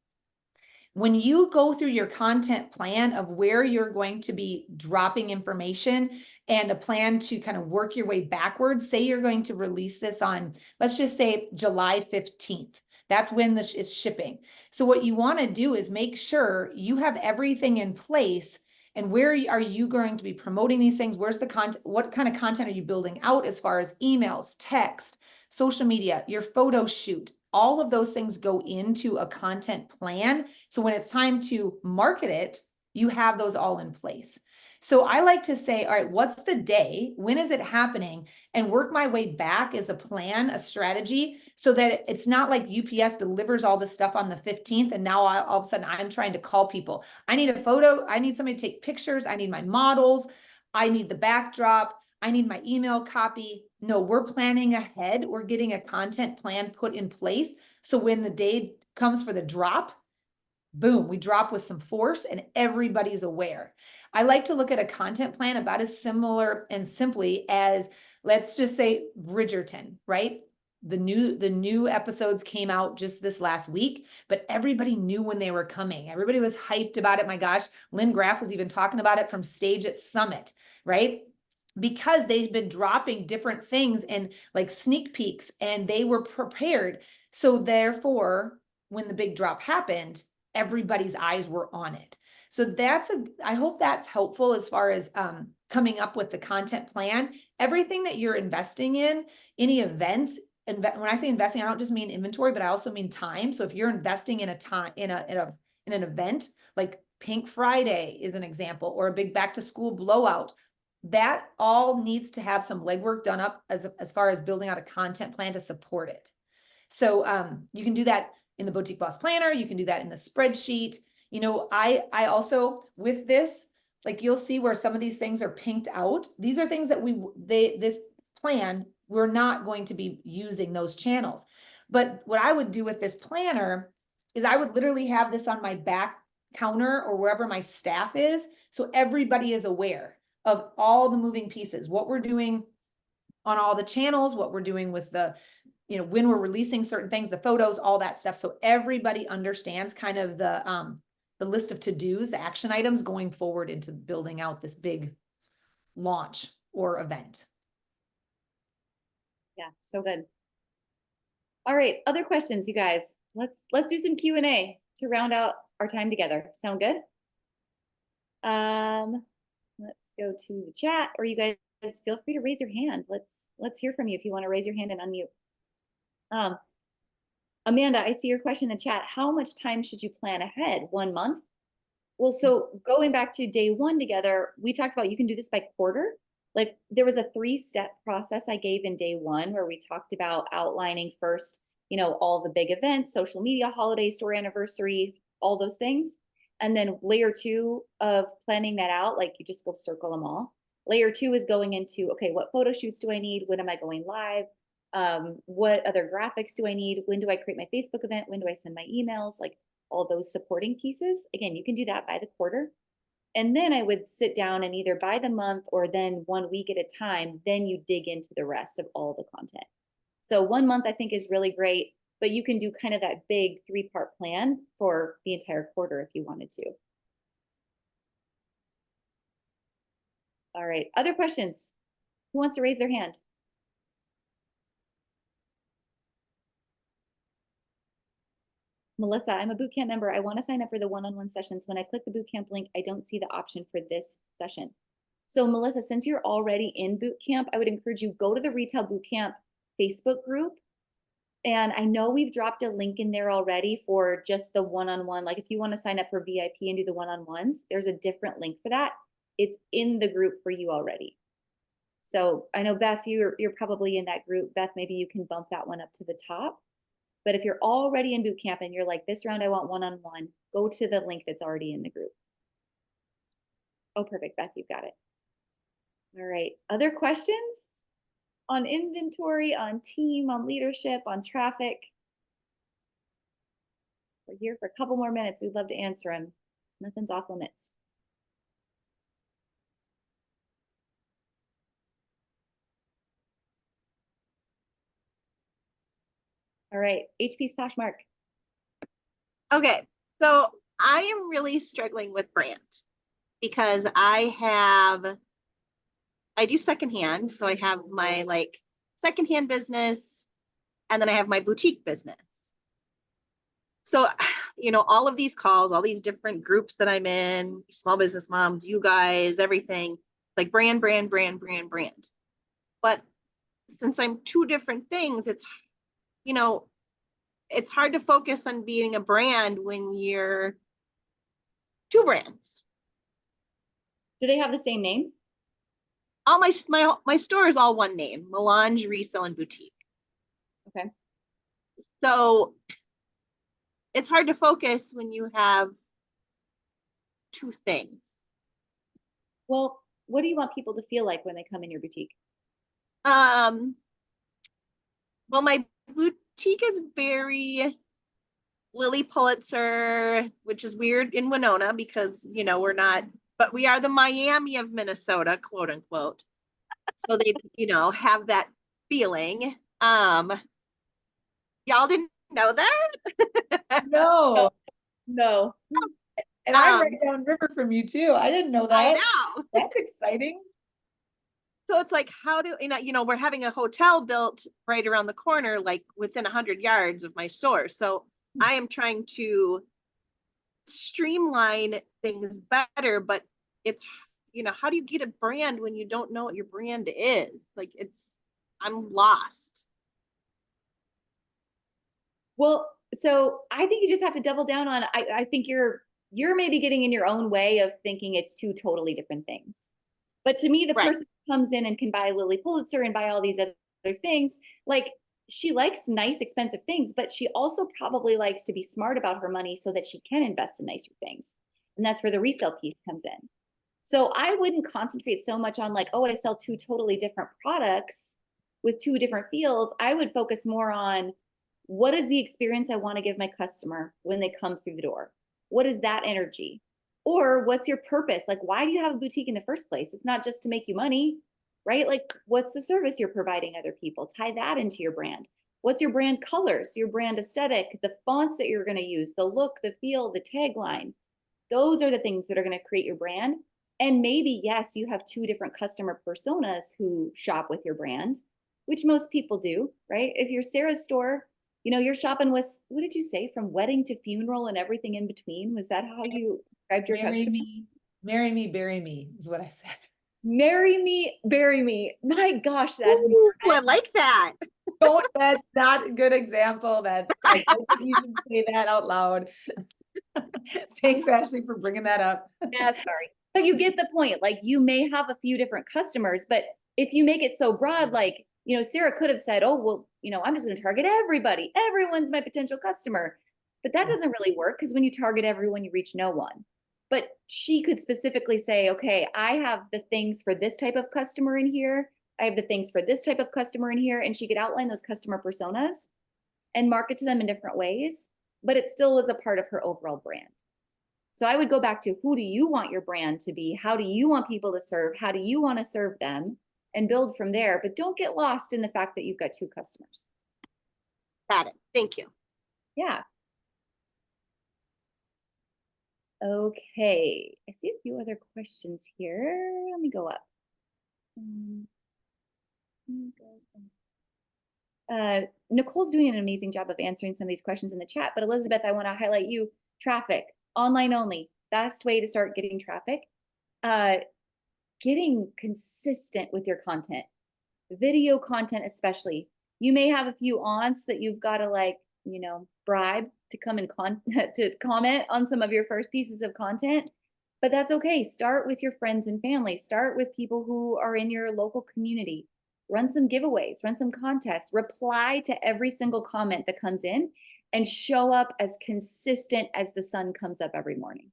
When you go through your content plan of where you're going to be dropping information and a plan to kind of work your way backwards, say you're going to release this on, let's just say July 15th. That's when this is shipping. So what you want to do is make sure you have everything in place. And where are you going to be promoting these things? Where's the content? What kind of content are you building out as far as emails, text, social media, your photo shoot? All of those things go into a content plan. So when it's time to market it, you have those all in place. So I like to say, all right, what's the day? When is it happening? And work my way back as a plan, a strategy, so that it's not like UPS delivers all this stuff on the 15th. And now all of a sudden I'm trying to call people. I need a photo. I need somebody to take pictures. I need my models. I need the backdrop. I need my email copy. No, we're planning ahead. We're getting a content plan put in place. So when the day comes for the drop, boom, we drop with some force and everybody's aware. I like to look at a content plan about as similar and simply as, let's just say, Bridgerton, right? the new episodes came out just this last week, but everybody knew when they were coming. Everybody was hyped about it. My gosh, Lynn Graff was even talking about it from stage at Summit, right? Because they've been dropping different things and like sneak peeks, and they were prepared. So therefore, when the big drop happened, everybody's eyes were on it. So I hope that's helpful as far as coming up with the content plan. Everything that you're investing in, any events, and when I say investing, I don't just mean inventory, but I also mean time. So if you're investing in an event, like Pink Friday is an example, or a big back to school blowout, that all needs to have some legwork done up as far as building out a content plan to support it. So you can do that in the Boutique Boss Planner. You can do that in the spreadsheet. You know, I also, with this, like you'll see where some of these things are pinked out. These are things that this plan, we're not going to be using those channels. But what I would do with this planner is I would literally have this on my back counter or wherever my staff is, so everybody is aware of all the moving pieces, what we're doing on all the channels, what we're doing with the, you know, when we're releasing certain things, the photos, all that stuff. So everybody understands kind of the list of to-dos, the action items going forward into building out this big launch or event. Yeah, so good. All right, other questions, you guys. Let's do some Q&A to round out our time together. Sound good? Let's go to the chat, or you guys feel free to raise your hand. Let's hear from you if you want to raise your hand and unmute. Amanda, I see your question in the chat. How much time should you plan ahead? 1 month? Well, so going back to day one together, we talked about you can do this by quarter. Like there was a 3-step process I gave in day one where we talked about outlining first, you know, all the big events, social media, holiday, store anniversary, all those things. And then layer 2 of planning that out, like you just go circle them all. Layer 2 is going into, okay, what photo shoots do I need? When am I going live? What other graphics do I need? When do I create my Facebook event? When do I send my emails? Like all those supporting pieces. Again, you can do that by the quarter. And then I would sit down and either by the month or then 1 week at a time, then you dig into the rest of all the content. So 1 month I think is really great, but you can do kind of that big 3-part plan for the entire quarter if you wanted to. All right, other questions? Who wants to raise their hand? Melissa, I'm a bootcamp member. I want to sign up for the one-on-one sessions. When I click the bootcamp link, I don't see the option for this session. So Melissa, since you're already in bootcamp, I would encourage you go to the Retail Bootcamp Facebook group. And I know we've dropped a link in there already for just the one-on-one. Like if you want to sign up for VIP and do the one-on-ones, there's a different link for that. It's in the group for you already. So I know Beth, you're probably in that group. Beth, maybe you can bump that one up to the top. But if you're already in boot camp and you're like, this round I want one-on-one, go to the link that's already in the group. Oh, perfect, Beth, you've got it. All right, other questions on inventory, on team, on leadership, on traffic? We're here for a couple more minutes. We'd love to answer them. Nothing's off limits. All right, HP Poshmark. Okay, so I am really struggling with brand because I do secondhand. So I have my like secondhand business and then I have my boutique business. So, you know, all of these calls, all these different groups that I'm in, small business moms, you guys, everything, like brand. But since I'm 2 different things, it's, you know, it's hard to focus on being a brand when you're 2 brands. Do they have the same name? All my store is all one name: Melange Resale and Boutique. Okay. So it's hard to focus when you have 2 things. Well, what do you want people to feel like when they come in your boutique? Well, my boutique is very Lily Pulitzer, which is weird in Winona because, you know, we're not, but we are the Miami of Minnesota, quote unquote. So they, you know, have that feeling. Y'all didn't know that? No, no. And I'm Um, right down river from you too. I didn't know I that. know. That's exciting. So it's like, how do, we're having a hotel built right around the corner, like within 100 yards of my store. So I am trying to streamline things better, but it's, how do you get a brand when you don't know what your brand is? Like I'm lost. Well, so I think you just have to double down on, I think you're maybe getting in your own way of thinking it's two totally different things. But to me, the Right. person who comes in and can buy Lily Pulitzer and buy all these other things, like she likes nice, expensive things, but she also probably likes to be smart about her money so that she can invest in nicer things. And that's where the resale piece comes in. So I wouldn't concentrate so much on like, oh, I sell two totally different products with two different feels. I would focus more on what is the experience I want to give my customer when they come through the door? What is that energy? Or what's your purpose? Like, why do you have a boutique in the first place? It's not just to make you money, right? Like, what's the service you're providing other people? Tie that into your brand. What's your brand colors, your brand aesthetic, the fonts that you're going to use, the look, the feel, the tagline? Those are the things that are going to create your brand. And maybe, yes, you have two different customer personas who shop with your brand, which most people do, right? If you're Sarah's store, you're shopping with, what did you say, from wedding to funeral and everything in between? Was that how you described your customer? Marry me, bury me is what I said. Marry me, bury me. My gosh, that's Ooh, I like that. That's not a good example. That I don't think you should say that out loud. Thanks, Ashley, for bringing that up. Yeah, sorry. But you get the point. Like, you may have a few different customers, but if you make it so broad, like, Sarah could have said, oh, well, I'm just going to target everybody. Everyone's my potential customer. But that doesn't really work, because when you target everyone, you reach no one. But she could specifically say, okay, I have the things for this type of customer in here. I have the things for this type of customer in here. And she could outline those customer personas and market to them in different ways, but it still is a part of her overall brand. So I would go back to, who do you want your brand to be? How do you want people to serve? How do you want to serve them? And build from there. But don't get lost in the fact that you've got two customers. Got it. Thank you. Yeah. Okay. I see a few other questions here. Let me go up. Nicole's doing an amazing job of answering some of these questions in the chat, but Elizabeth, I want to highlight you. Traffic, online only, best way to start getting traffic. Getting consistent with your content, video content especially. You may have a few aunts that you've got to bribe to come and to comment on some of your first pieces of content, but that's okay. Start with your friends and family. Start with people who are in your local community. Run some giveaways, run some contests, reply to every single comment that comes in, and show up as consistent as the sun comes up every morning,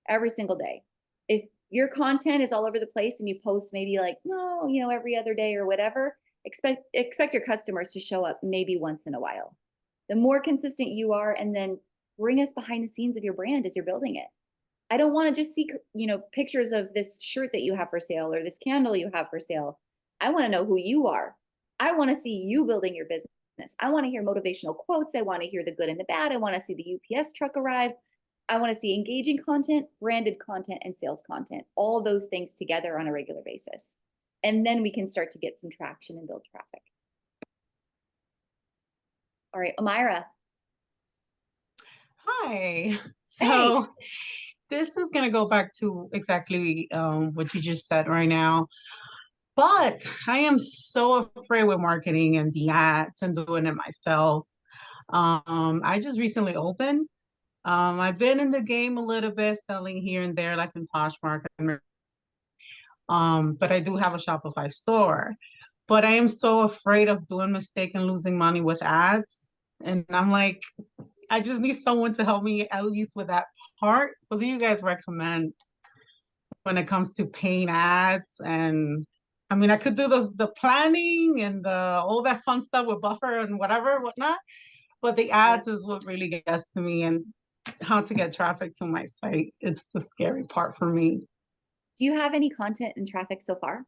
every single day. If your content is all over the place and you post maybe every other day or whatever, expect your customers to show up maybe once in a while. The more consistent you are, and then bring us behind the scenes of your brand as you're building it. I don't want to just see, pictures of this shirt that you have for sale or this candle you have for sale. I want to know who you are. I want to see you building your business. I want to hear motivational quotes. I want to hear the good and the bad. I want to see the UPS truck arrive. I want to see engaging content, branded content, and sales content, all those things together on a regular basis. And then we can start to get some traction and build traffic. All right, Amira. Hi. So this is going to go back to exactly what you just said right now. But I am so afraid with marketing and the ads and doing it myself. I just recently opened. I've been in the game a little bit, selling here and there, like in Poshmark. But I do have a Shopify store. But I am so afraid of doing a mistake and losing money with ads. And I'm like, I just need someone to help me at least with that part. What do you guys recommend when it comes to paying ads? And I mean, I could do the planning and all that fun stuff with buffer and whatnot. But the ads is what really gets to me, and how to get traffic to my site. It's the scary part for me. Do you have any content and traffic so far?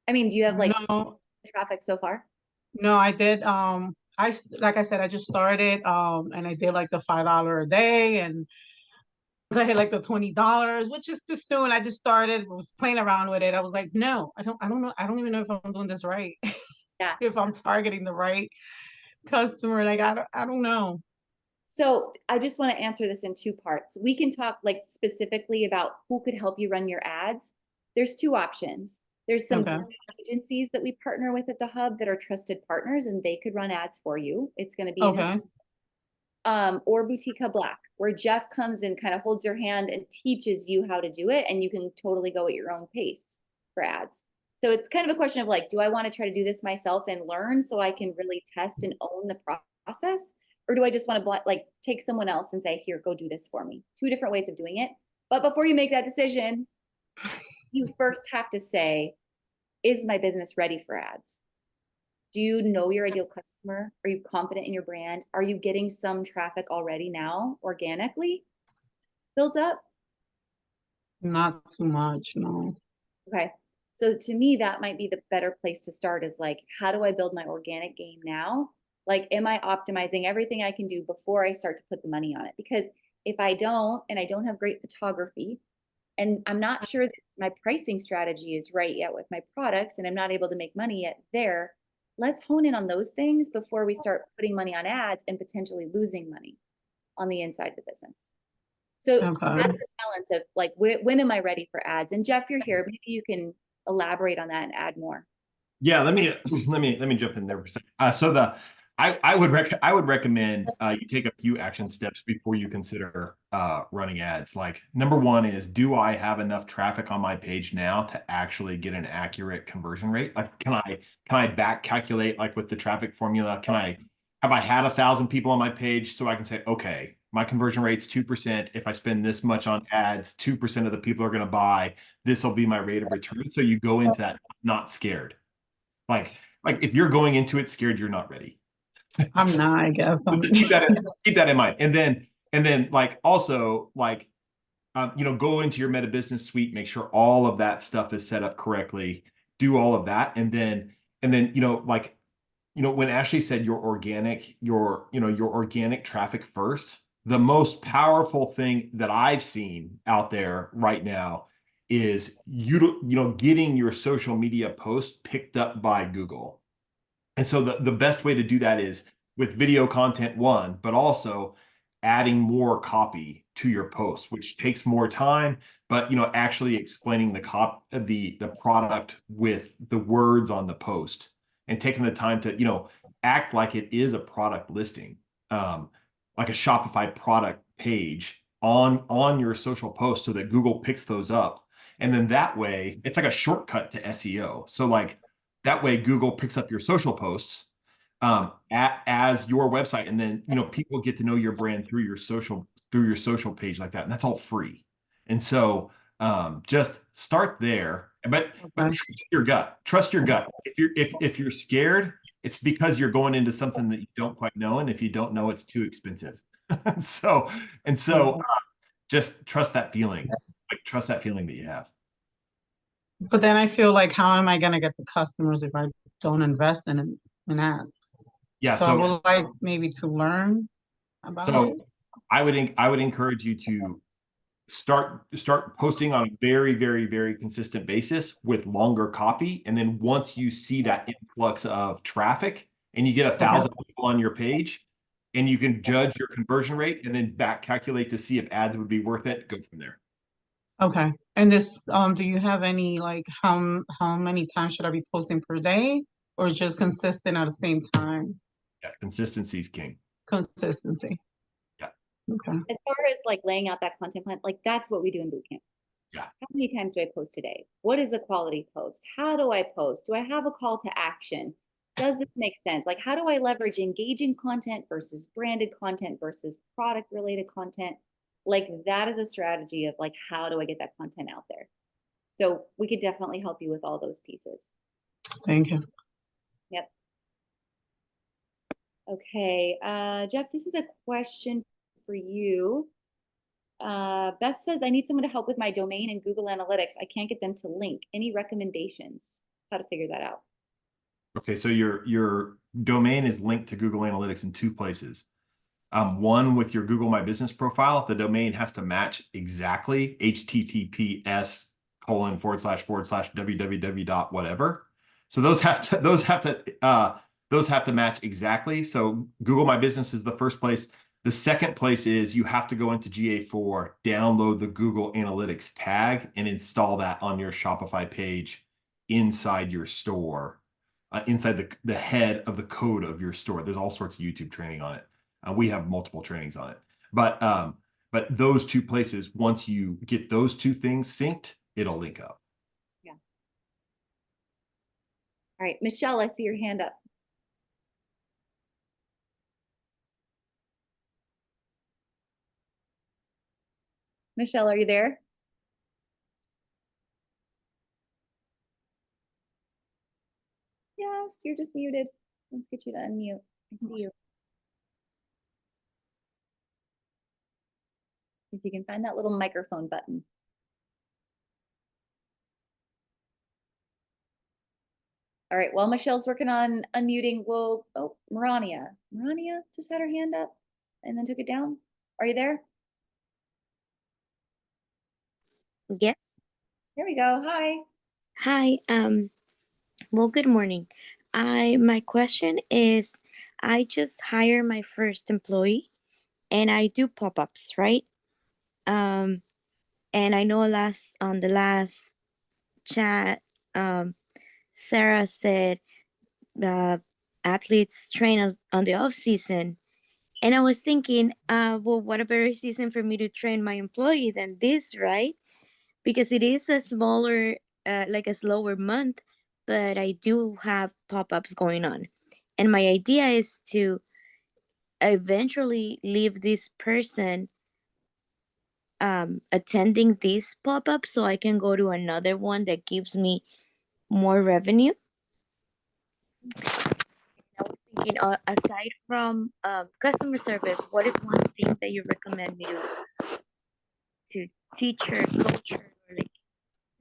I mean, do you have No. traffic so far? No, I did. I like I said, I just started, and I did like the $5 a day, and I hit like the $20, which is too soon. I just started, was playing around with it. I was like, no, I don't know. I don't even know if I'm doing this right. Yeah. If I'm targeting the right customer. Like, I don't know. So I just want to answer this in two parts. We can talk like specifically about who could help you run your ads. There's two options. There's some Okay. agencies that we partner with at the hub that are trusted partners, and they could run ads for you. It's going to be an Okay. or Boutique Black, where Jeff comes and kind of holds your hand and teaches you how to do it, and you can totally go at your own pace for ads. So it's kind of a question of like, do I want to try to do this myself and learn so I can really test and own the process? Or do I just want to like take someone else and say, here, go do this for me? Two different ways of doing it. But before you make that decision, you first have to say, is my business ready for ads? Do you know your ideal customer? Are you confident in your brand? Are you getting some traffic already now organically built up? Not too much, no. Okay. So to me, that might be the better place to start is like, how do I build my organic game now? Like, am I optimizing everything I can do before I start to put the money on it? Because if I don't, and I don't have great photography, and I'm not sure that my pricing strategy is right yet with my products, and I'm not able to make money yet there, let's hone in on those things before we start putting money on ads and potentially losing money on the inside of the business. So that's Okay. the balance of like, when am I ready for ads? And Jeff, you're here. Maybe you can elaborate on that and add more. Yeah, let me jump in there for a second. So I would recommend you take a few action steps before you consider running ads. Like number one is, do I have enough traffic on my page now to actually get an accurate conversion rate? Like, can I back calculate like with the traffic formula? Have I had 1,000 people on my page so I can say, okay, my conversion rate's 2%. If I spend this much on ads, 2% of the people are going to buy. This will be my rate of return. So you go into that not scared. Like if you're going into it scared, you're not ready. I'm not, I guess. keep that in mind. And then like also like go into your meta business suite, make sure all of that stuff is set up correctly, do all of that. And then when Ashley said your organic traffic first, the most powerful thing that I've seen out there right now is getting your social media post picked up by Google. And so the best way to do that is with video content, one, but also adding more copy to your post, which takes more time, but actually explaining the product with the words on the post and taking the time to act like it is a product listing, like a Shopify product page on your social post so that Google picks those up. And then that way it's like a shortcut to SEO. So like that way Google picks up your social posts as your website, and then people get to know your brand through your social page like that, and that's all free. And so just start there, but trust your gut. If you're scared, it's because you're going into something that you don't quite know, and if you don't know, it's too expensive. so just trust that feeling. Trust that feeling that you have. But then I feel like, how am I going to get the customers if I don't invest in ads? Yeah. So I would like maybe to learn about it. I would encourage you to start posting on a very, very, very consistent basis with longer copy. And then once you see that influx of traffic and you get 1,000 people on your page, and you can judge your conversion rate and then back calculate to see if ads would be worth it, go from there. Okay. And this, do you have any, like, how many times should I be posting per day, or just consistent at the same time? Yeah, consistency is king. Consistency. Yeah. Okay. As far as like laying out that content plan, like that's what we do in boot camp. Yeah. How many times do I post today? What is a quality post? How do I post? Do I have a call to action? Does this make sense? Like, how do I leverage engaging content versus branded content versus product related content? Like, that is a strategy of like, how do I get that content out there? So we could definitely help you with all those pieces. Thank you. Yep. Okay, Jeff, this is a question for you. Beth says, I need someone to help with my domain and Google Analytics. I can't get them to link. Any recommendations how to figure that out? Okay, so your domain is linked to Google Analytics in two places. One, with your Google My Business profile, the domain has to match exactly https://www dot whatever. So those have to match exactly. So Google My Business is the first place. The second place is you have to go into GA4, download the Google Analytics tag, and install that on your Shopify page inside your store, inside the head of the code of your store. There's all sorts of YouTube training on it. We have multiple trainings on it, but those two places, once you get those two things synced, it'll link up. Yeah. All right, Michelle, I see your hand up. Michelle, are you there? Yes, you're just muted. Let's get you to unmute. I see you. If you can find that little microphone button. All right, while Michelle's working on unmuting, oh, Marania just had her hand up and then took it down. Are you there? Yes. There we go. Hi. Hi. Well, good morning. My question is, I just hired my first employee and I do pop-ups, right? And I know on the last chat, Sarah said athletes train on the off season. And I was thinking, well, what a better season for me to train my employee than this, right? Because it is a smaller, like a slower month, but I do have pop-ups going on. And my idea is to eventually leave this person attending this pop-up so I can go to another one that gives me more revenue. I was thinking, aside from customer service, what is one thing that you recommend me to teach her, coach her, or like,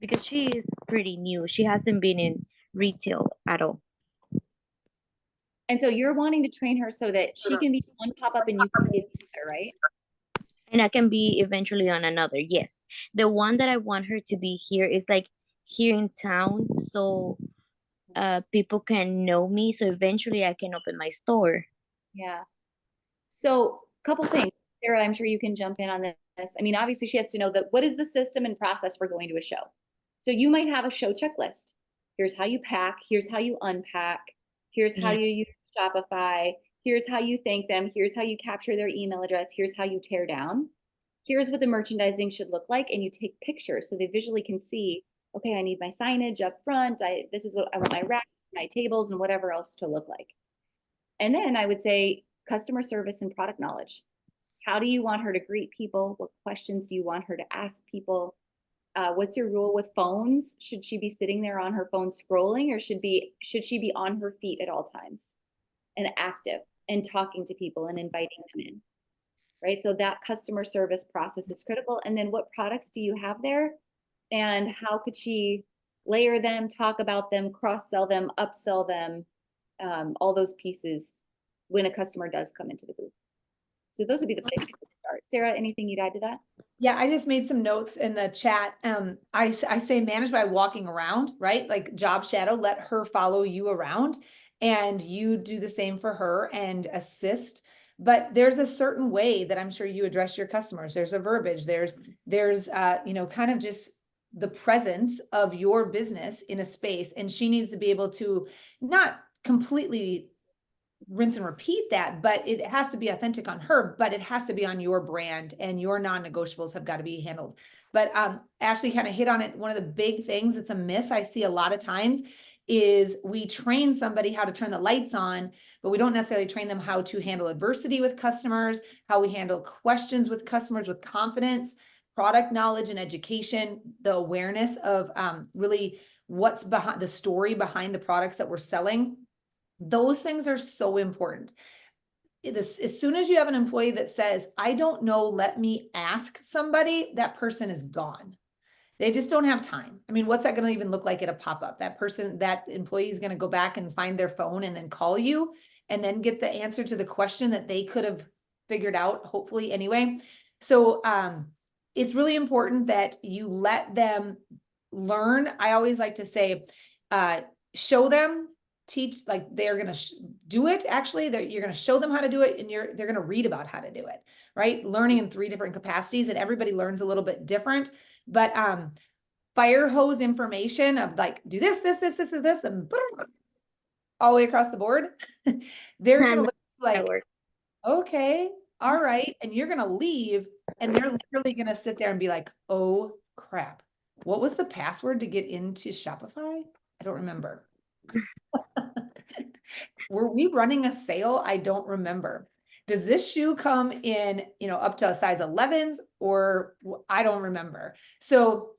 because she is pretty new. She hasn't been in retail at all. And so you're wanting to train her so that she can be one pop-up and you can be another, right? And I can be eventually on another, yes. The one that I want her to be here is like here in town, so people can know me, so eventually I can open my store. Yeah. So a couple things. Sarah, I'm sure you can jump in on this. I mean, obviously she has to know that what is the system and process for going to a show. So you might have a show checklist. Here's how you pack. Here's how you unpack. Here's how you use Shopify. Here's how you thank them. Here's how you capture their email address. Here's how you tear down. Here's what the merchandising should look like. And you take pictures so they visually can see, okay, I need my signage up front. This is what I want my racks, my tables, and whatever else to look like. And then I would say customer service and product knowledge. How do you want her to greet people? What questions do you want her to ask people? What's your rule with phones? Should she be sitting there on her phone scrolling, or should she be on her feet at all times and active and talking to people and inviting them in, right? So that customer service process is critical. And then what products do you have there? And how could she layer them, talk about them, cross-sell them, upsell them, all those pieces when a customer does come into the booth. So those would be the places to start. Sarah, anything you'd add to that? Yeah, I just made some notes in the chat. I say manage by walking around, right? Like job shadow, let her follow you around and you do the same for her and assist. But there's a certain way that I'm sure you address your customers. There's a verbiage, there's kind of just the presence of your business in a space. And she needs to be able to not completely rinse and repeat that, but it has to be authentic on her, but it has to be on your brand, and your non-negotiables have got to be handled. But Ashley kind of hit on it. One of the big things that's a miss I see a lot of times is we train somebody how to turn the lights on, but we don't necessarily train them how to handle adversity with customers, how we handle questions with customers with confidence, product knowledge and education, the awareness of really what's behind the story behind the products that we're selling. Those things are so important. As soon as you have an employee that says, I don't know, let me ask somebody, that person is gone. They just don't have time. I mean, what's that going to even look like at a pop-up? That employee is going to go back and find their phone and then call you and then get the answer to the question that they could have figured out, hopefully anyway. So, it's really important that you let them learn. I always like to say, show them, teach, like they're going to do it. Actually, you're going to show them how to do it, and they're going to read about how to do it, right? Learning in 3 different capacities, and everybody learns a little bit different, but, fire hose information of like, do this, and all the way across the board. They're going to look like, okay, all right. And you're going to leave, and they're literally going to sit there and be like, oh crap. What was the password to get into Shopify? I don't remember. Were we running a sale? I don't remember. Does this shoe come in, up to a size 11s, or I don't remember. So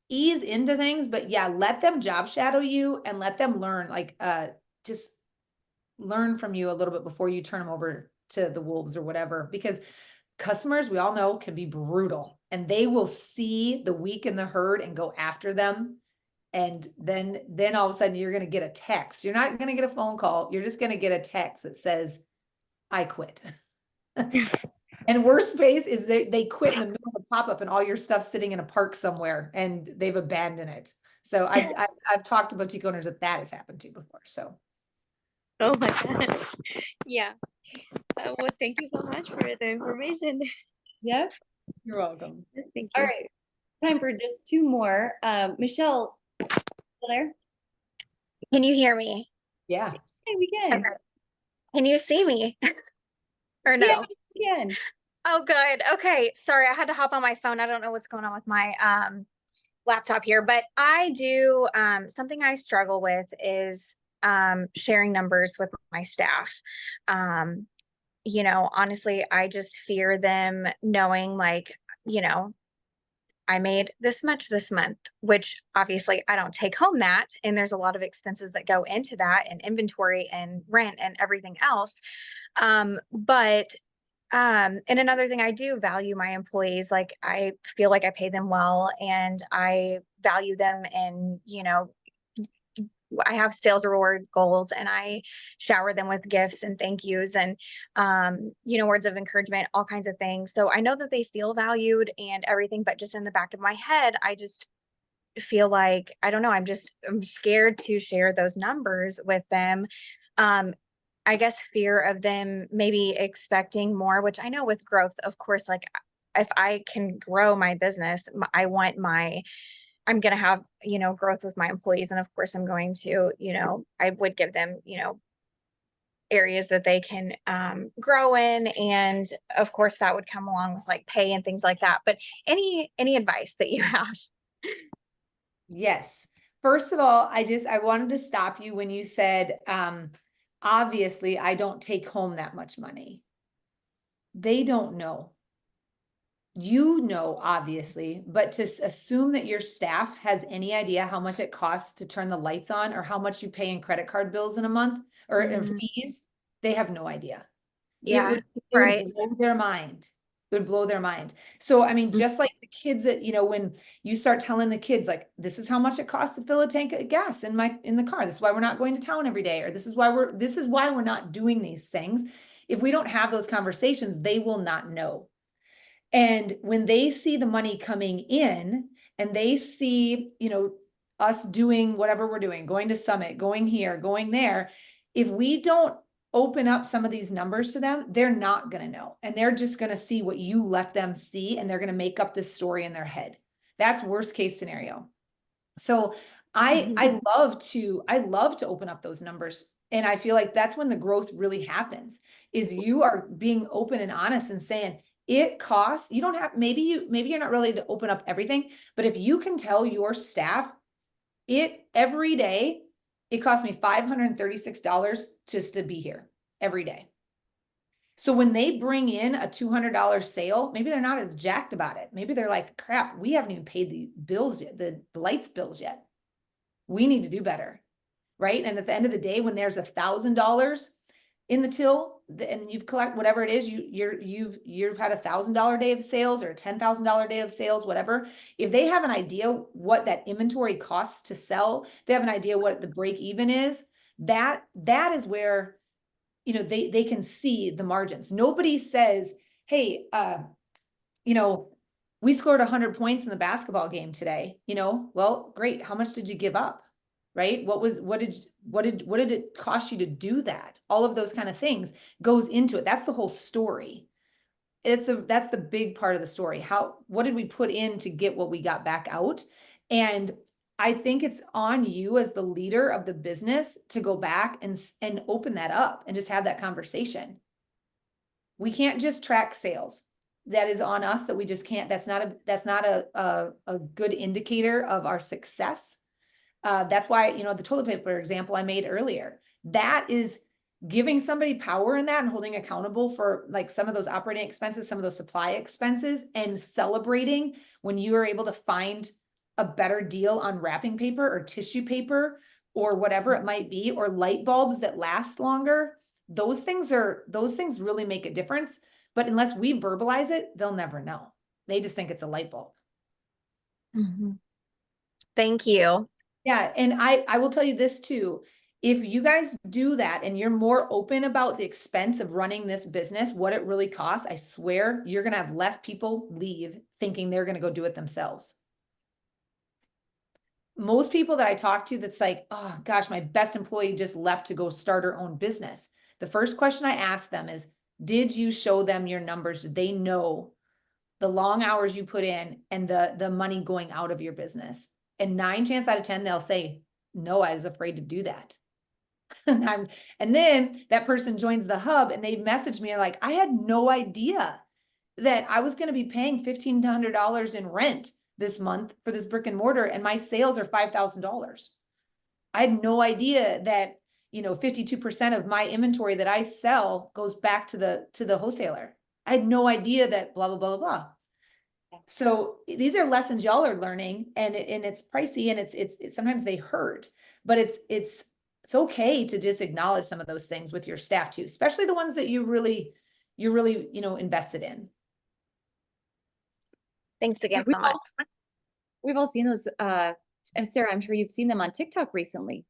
ease into things, but yeah, let them job shadow you and let them learn, like, just learn from you a little bit before you turn them over to the wolves or whatever, because customers, we all know, can be brutal, and they will see the weak in the herd and go after them. And then all of a sudden you're going to get a text. You're not going to get a phone call. You're just going to get a text that says, I quit. And worst case is they quit in the middle of the pop-up and all your stuff's sitting in a park somewhere and they've abandoned it. So I've talked to boutique owners that has happened to before. So. Oh my gosh. Yeah. Well, thank you so much for the information. Yep. You're welcome. Yes, thank All you. right. Time for just 2 more. Michelle, still there? Can you hear me? Yeah. Hey, we can. Okay. Can you see me? Or no? Yeah, we can. Oh, good. Okay. Sorry, I had to hop on my phone. I don't know what's going on with my laptop here, but I do something I struggle with is sharing numbers with my staff. Honestly, I just fear them knowing, like, I made this much this month, which obviously I don't take home that. And there's a lot of expenses that go into that, and inventory and rent and everything else. And another thing, I do value my employees. Like, I feel like I pay them well, and I value them, and, I have sales reward goals, and I shower them with gifts and thank yous and, words of encouragement, all kinds of things. So I know that they feel valued and everything, but just in the back of my head, I just feel like, I don't know, I'm scared to share those numbers with them. I guess fear of them maybe expecting more, which I know with growth, of course, like, if I can grow my business, I'm going to have, growth with my employees. And of course I'm going to, I would give them, areas that they can grow in. And of course that would come along with like pay and things like that. But any advice that you have? Yes. First of all, I wanted to stop you when you said, obviously I don't take home that much money. They don't know. Obviously, but to assume that your staff has any idea how much it costs to turn the lights on, or how much you pay in credit card bills in a month, or in fees, they have no idea. Yeah, it would blow their mind. It would blow their mind. So, I mean, just like the kids that, when you start telling the kids, like, this is how much it costs to fill a tank of gas in the car. This is why we're not going to town every day, or this is why we're not doing these things. If we don't have those conversations, they will not know. And when they see the money coming in, and they see, us doing whatever we're doing, going to Summit, going here, going there, if we don't open up some of these numbers to them, they're not going to know. And they're just going to see what you let them see, and they're going to make up this story in their head. That's worst case scenario. So I love to open up those numbers. And I feel like that's when the growth really happens, is you are being open and honest and saying, it costs, you don't have, maybe you're not ready to open up everything, but if you can tell your staff, every day, it costs me $536 just to be here every day. So when they bring in a $200 sale, maybe they're not as jacked about it. Maybe they're like, crap, we haven't even paid the bills yet, the lights bills yet. We need to do better. Right. And at the end of the day, when there's $1,000 in the till, and you've collect whatever it is, you've had $1,000 day of sales or a $10,000 day of sales, whatever. If they have an idea what that inventory costs to sell, they have an idea what the break even is, that is where, you know, they can see the margins. Nobody says, hey, you know, we scored 100 points in the basketball game today, you know, well, great. How much did you give up? Right? What did it cost you to do that? All of those kind of things goes into it. That's the whole story. That's the big part of the story. What did we put in to get what we got back out? And I think it's on you as the leader of the business to go back and open that up and just have that conversation. We can't just track sales. That is on us, that we just can't. That's not a good indicator of our success. That's why, you know, the toilet paper example I made earlier, that is giving somebody power in that and holding accountable for like some of those operating expenses, some of those supply expenses, and celebrating when you are able to find a better deal on wrapping paper or tissue paper or whatever it might be, or light bulbs that last longer. Those things really make a difference. But unless we verbalize it, they'll never know. They just think it's a light bulb. Mm-hmm. Thank you. Yeah. And I will tell you this too. If you guys do that and you're more open about the expense of running this business, what it really costs, I swear you're going to have less people leave thinking they're going to go do it themselves. Most people that I talk to that's like, oh gosh, my best employee just left to go start her own business. The first question I ask them is, did you show them your numbers? Did they know the long hours you put in and the money going out of your business? And 9 chances out of 10, they'll say, no, I was afraid to do that. And then that person joins the hub and they message me like, I had no idea that I was going to be paying $1,500 in rent this month for this brick and mortar, and my sales are $5,000. I had no idea that, you know, 52% of my inventory that I sell goes back to the wholesaler. I had no idea that blah, blah, blah, blah, blah. So these are lessons y'all are learning, and it's pricey, and it's sometimes they hurt, but it's okay to just acknowledge some of those things with your staff too, especially the ones that you're really, you know, invested in. Thanks again so much. We've all seen those, and Sarah, I'm sure you've seen them on TikTok recently.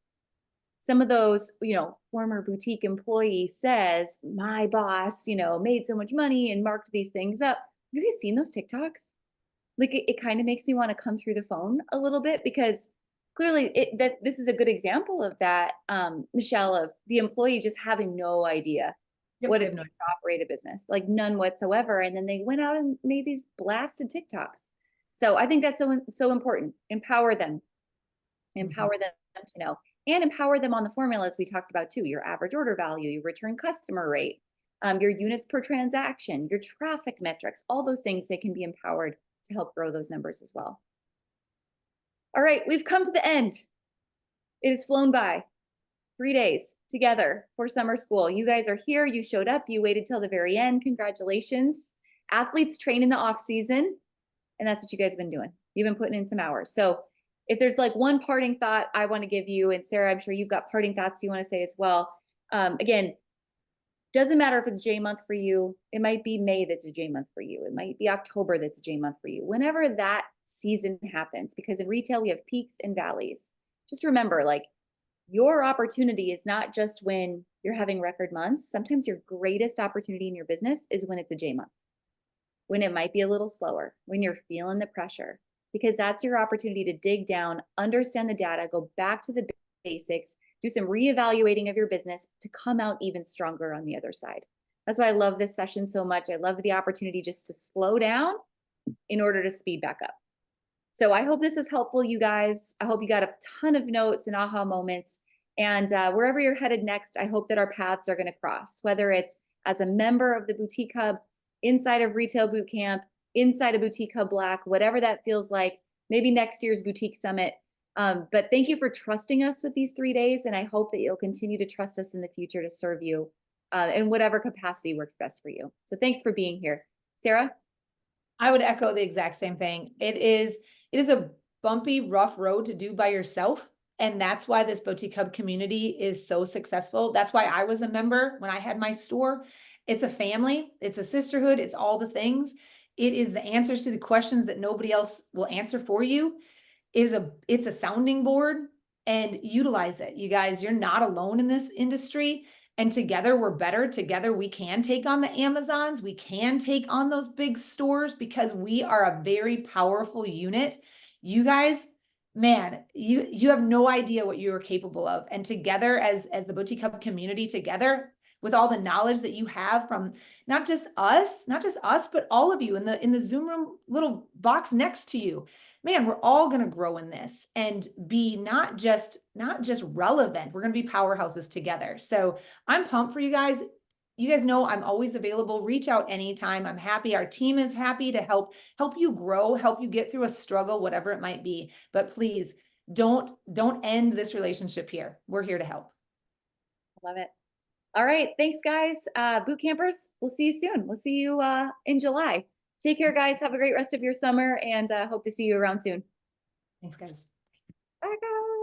Some of those, you know, former boutique employee says, my boss, you know, made so much money and marked these things up. Have you guys seen those TikToks? Like it kind of makes me want to come through the phone a little bit, because clearly this is a good example of that, Michelle, of the employee just having no idea what it's like to operate a business, like none whatsoever. And then they went out and made these blasted TikToks. So I think that's so important. Empower them to know, and empower them on the formulas we talked about too. Your average order value, your return customer rate, your units per transaction, your traffic metrics, all those things, they can be empowered to help grow those numbers as well. All right, we've come to the end. It has flown by. 3 days together for summer school. You guys are here. You showed up. You waited till the very end. Congratulations. Athletes train in the off season, and that's what you guys have been doing. You've been putting in some hours. So if there's like one parting thought I want to give you, and Sarah, I'm sure you've got parting thoughts you want to say as well. Again, doesn't matter if it's J month for you. It might be May that's a J month for you. It might be October that's a J month for you. Whenever that season happens, because in retail we have peaks and valleys. Just remember, like, your opportunity is not just when you're having record months. Sometimes your greatest opportunity in your business is when it's a J month, when it might be a little slower, when you're feeling the pressure, because that's your opportunity to dig down, understand the data, go back to the basics, do some reevaluating of your business to come out even stronger on the other side. That's why I love this session so much. I love the opportunity just to slow down in order to speed back up. So I hope this is helpful, you guys. I hope you got a ton of notes and aha moments. And wherever you're headed next, I hope that our paths are going to cross, whether it's as a member of the Boutique Hub, inside of Retail Bootcamp, inside of Boutique Hub Black, whatever that feels like, maybe next year's Boutique Summit. But thank you for trusting us with these 3 days. And I hope that you'll continue to trust us in the future to serve you in whatever capacity works best for you. So thanks for being here. Sarah? I would echo the exact same thing. It is a bumpy, rough road to do by yourself. And that's why this Boutique Hub community is so successful. That's why I was a member when I had my store. It's a family, it's a sisterhood, it's all the things. It is the answers to the questions that nobody else will answer for you. It's a sounding board, and utilize it. You guys, you're not alone in this industry, and together we're better. Together we can take on the Amazons, we can take on those big stores, because we are a very powerful unit. You guys, man, you have no idea what you are capable of. And together as the Boutique Hub community, together with all the knowledge that you have from not just us, but all of you in the Zoom room little box next to you, man, we're all going to grow in this and be not just relevant. We're going to be powerhouses together. So I'm pumped for you guys. You guys know I'm always available. Reach out anytime. I'm happy. Our team is happy to help you grow, help you get through a struggle, whatever it might be. But please don't end this relationship here. We're here to help. Love it. All right. Thanks, guys. Boot campers, we'll see you soon. We'll see you in July. Take care, guys. Have a great rest of your summer, and hope to see you around soon. Thanks, guys. Bye, guys.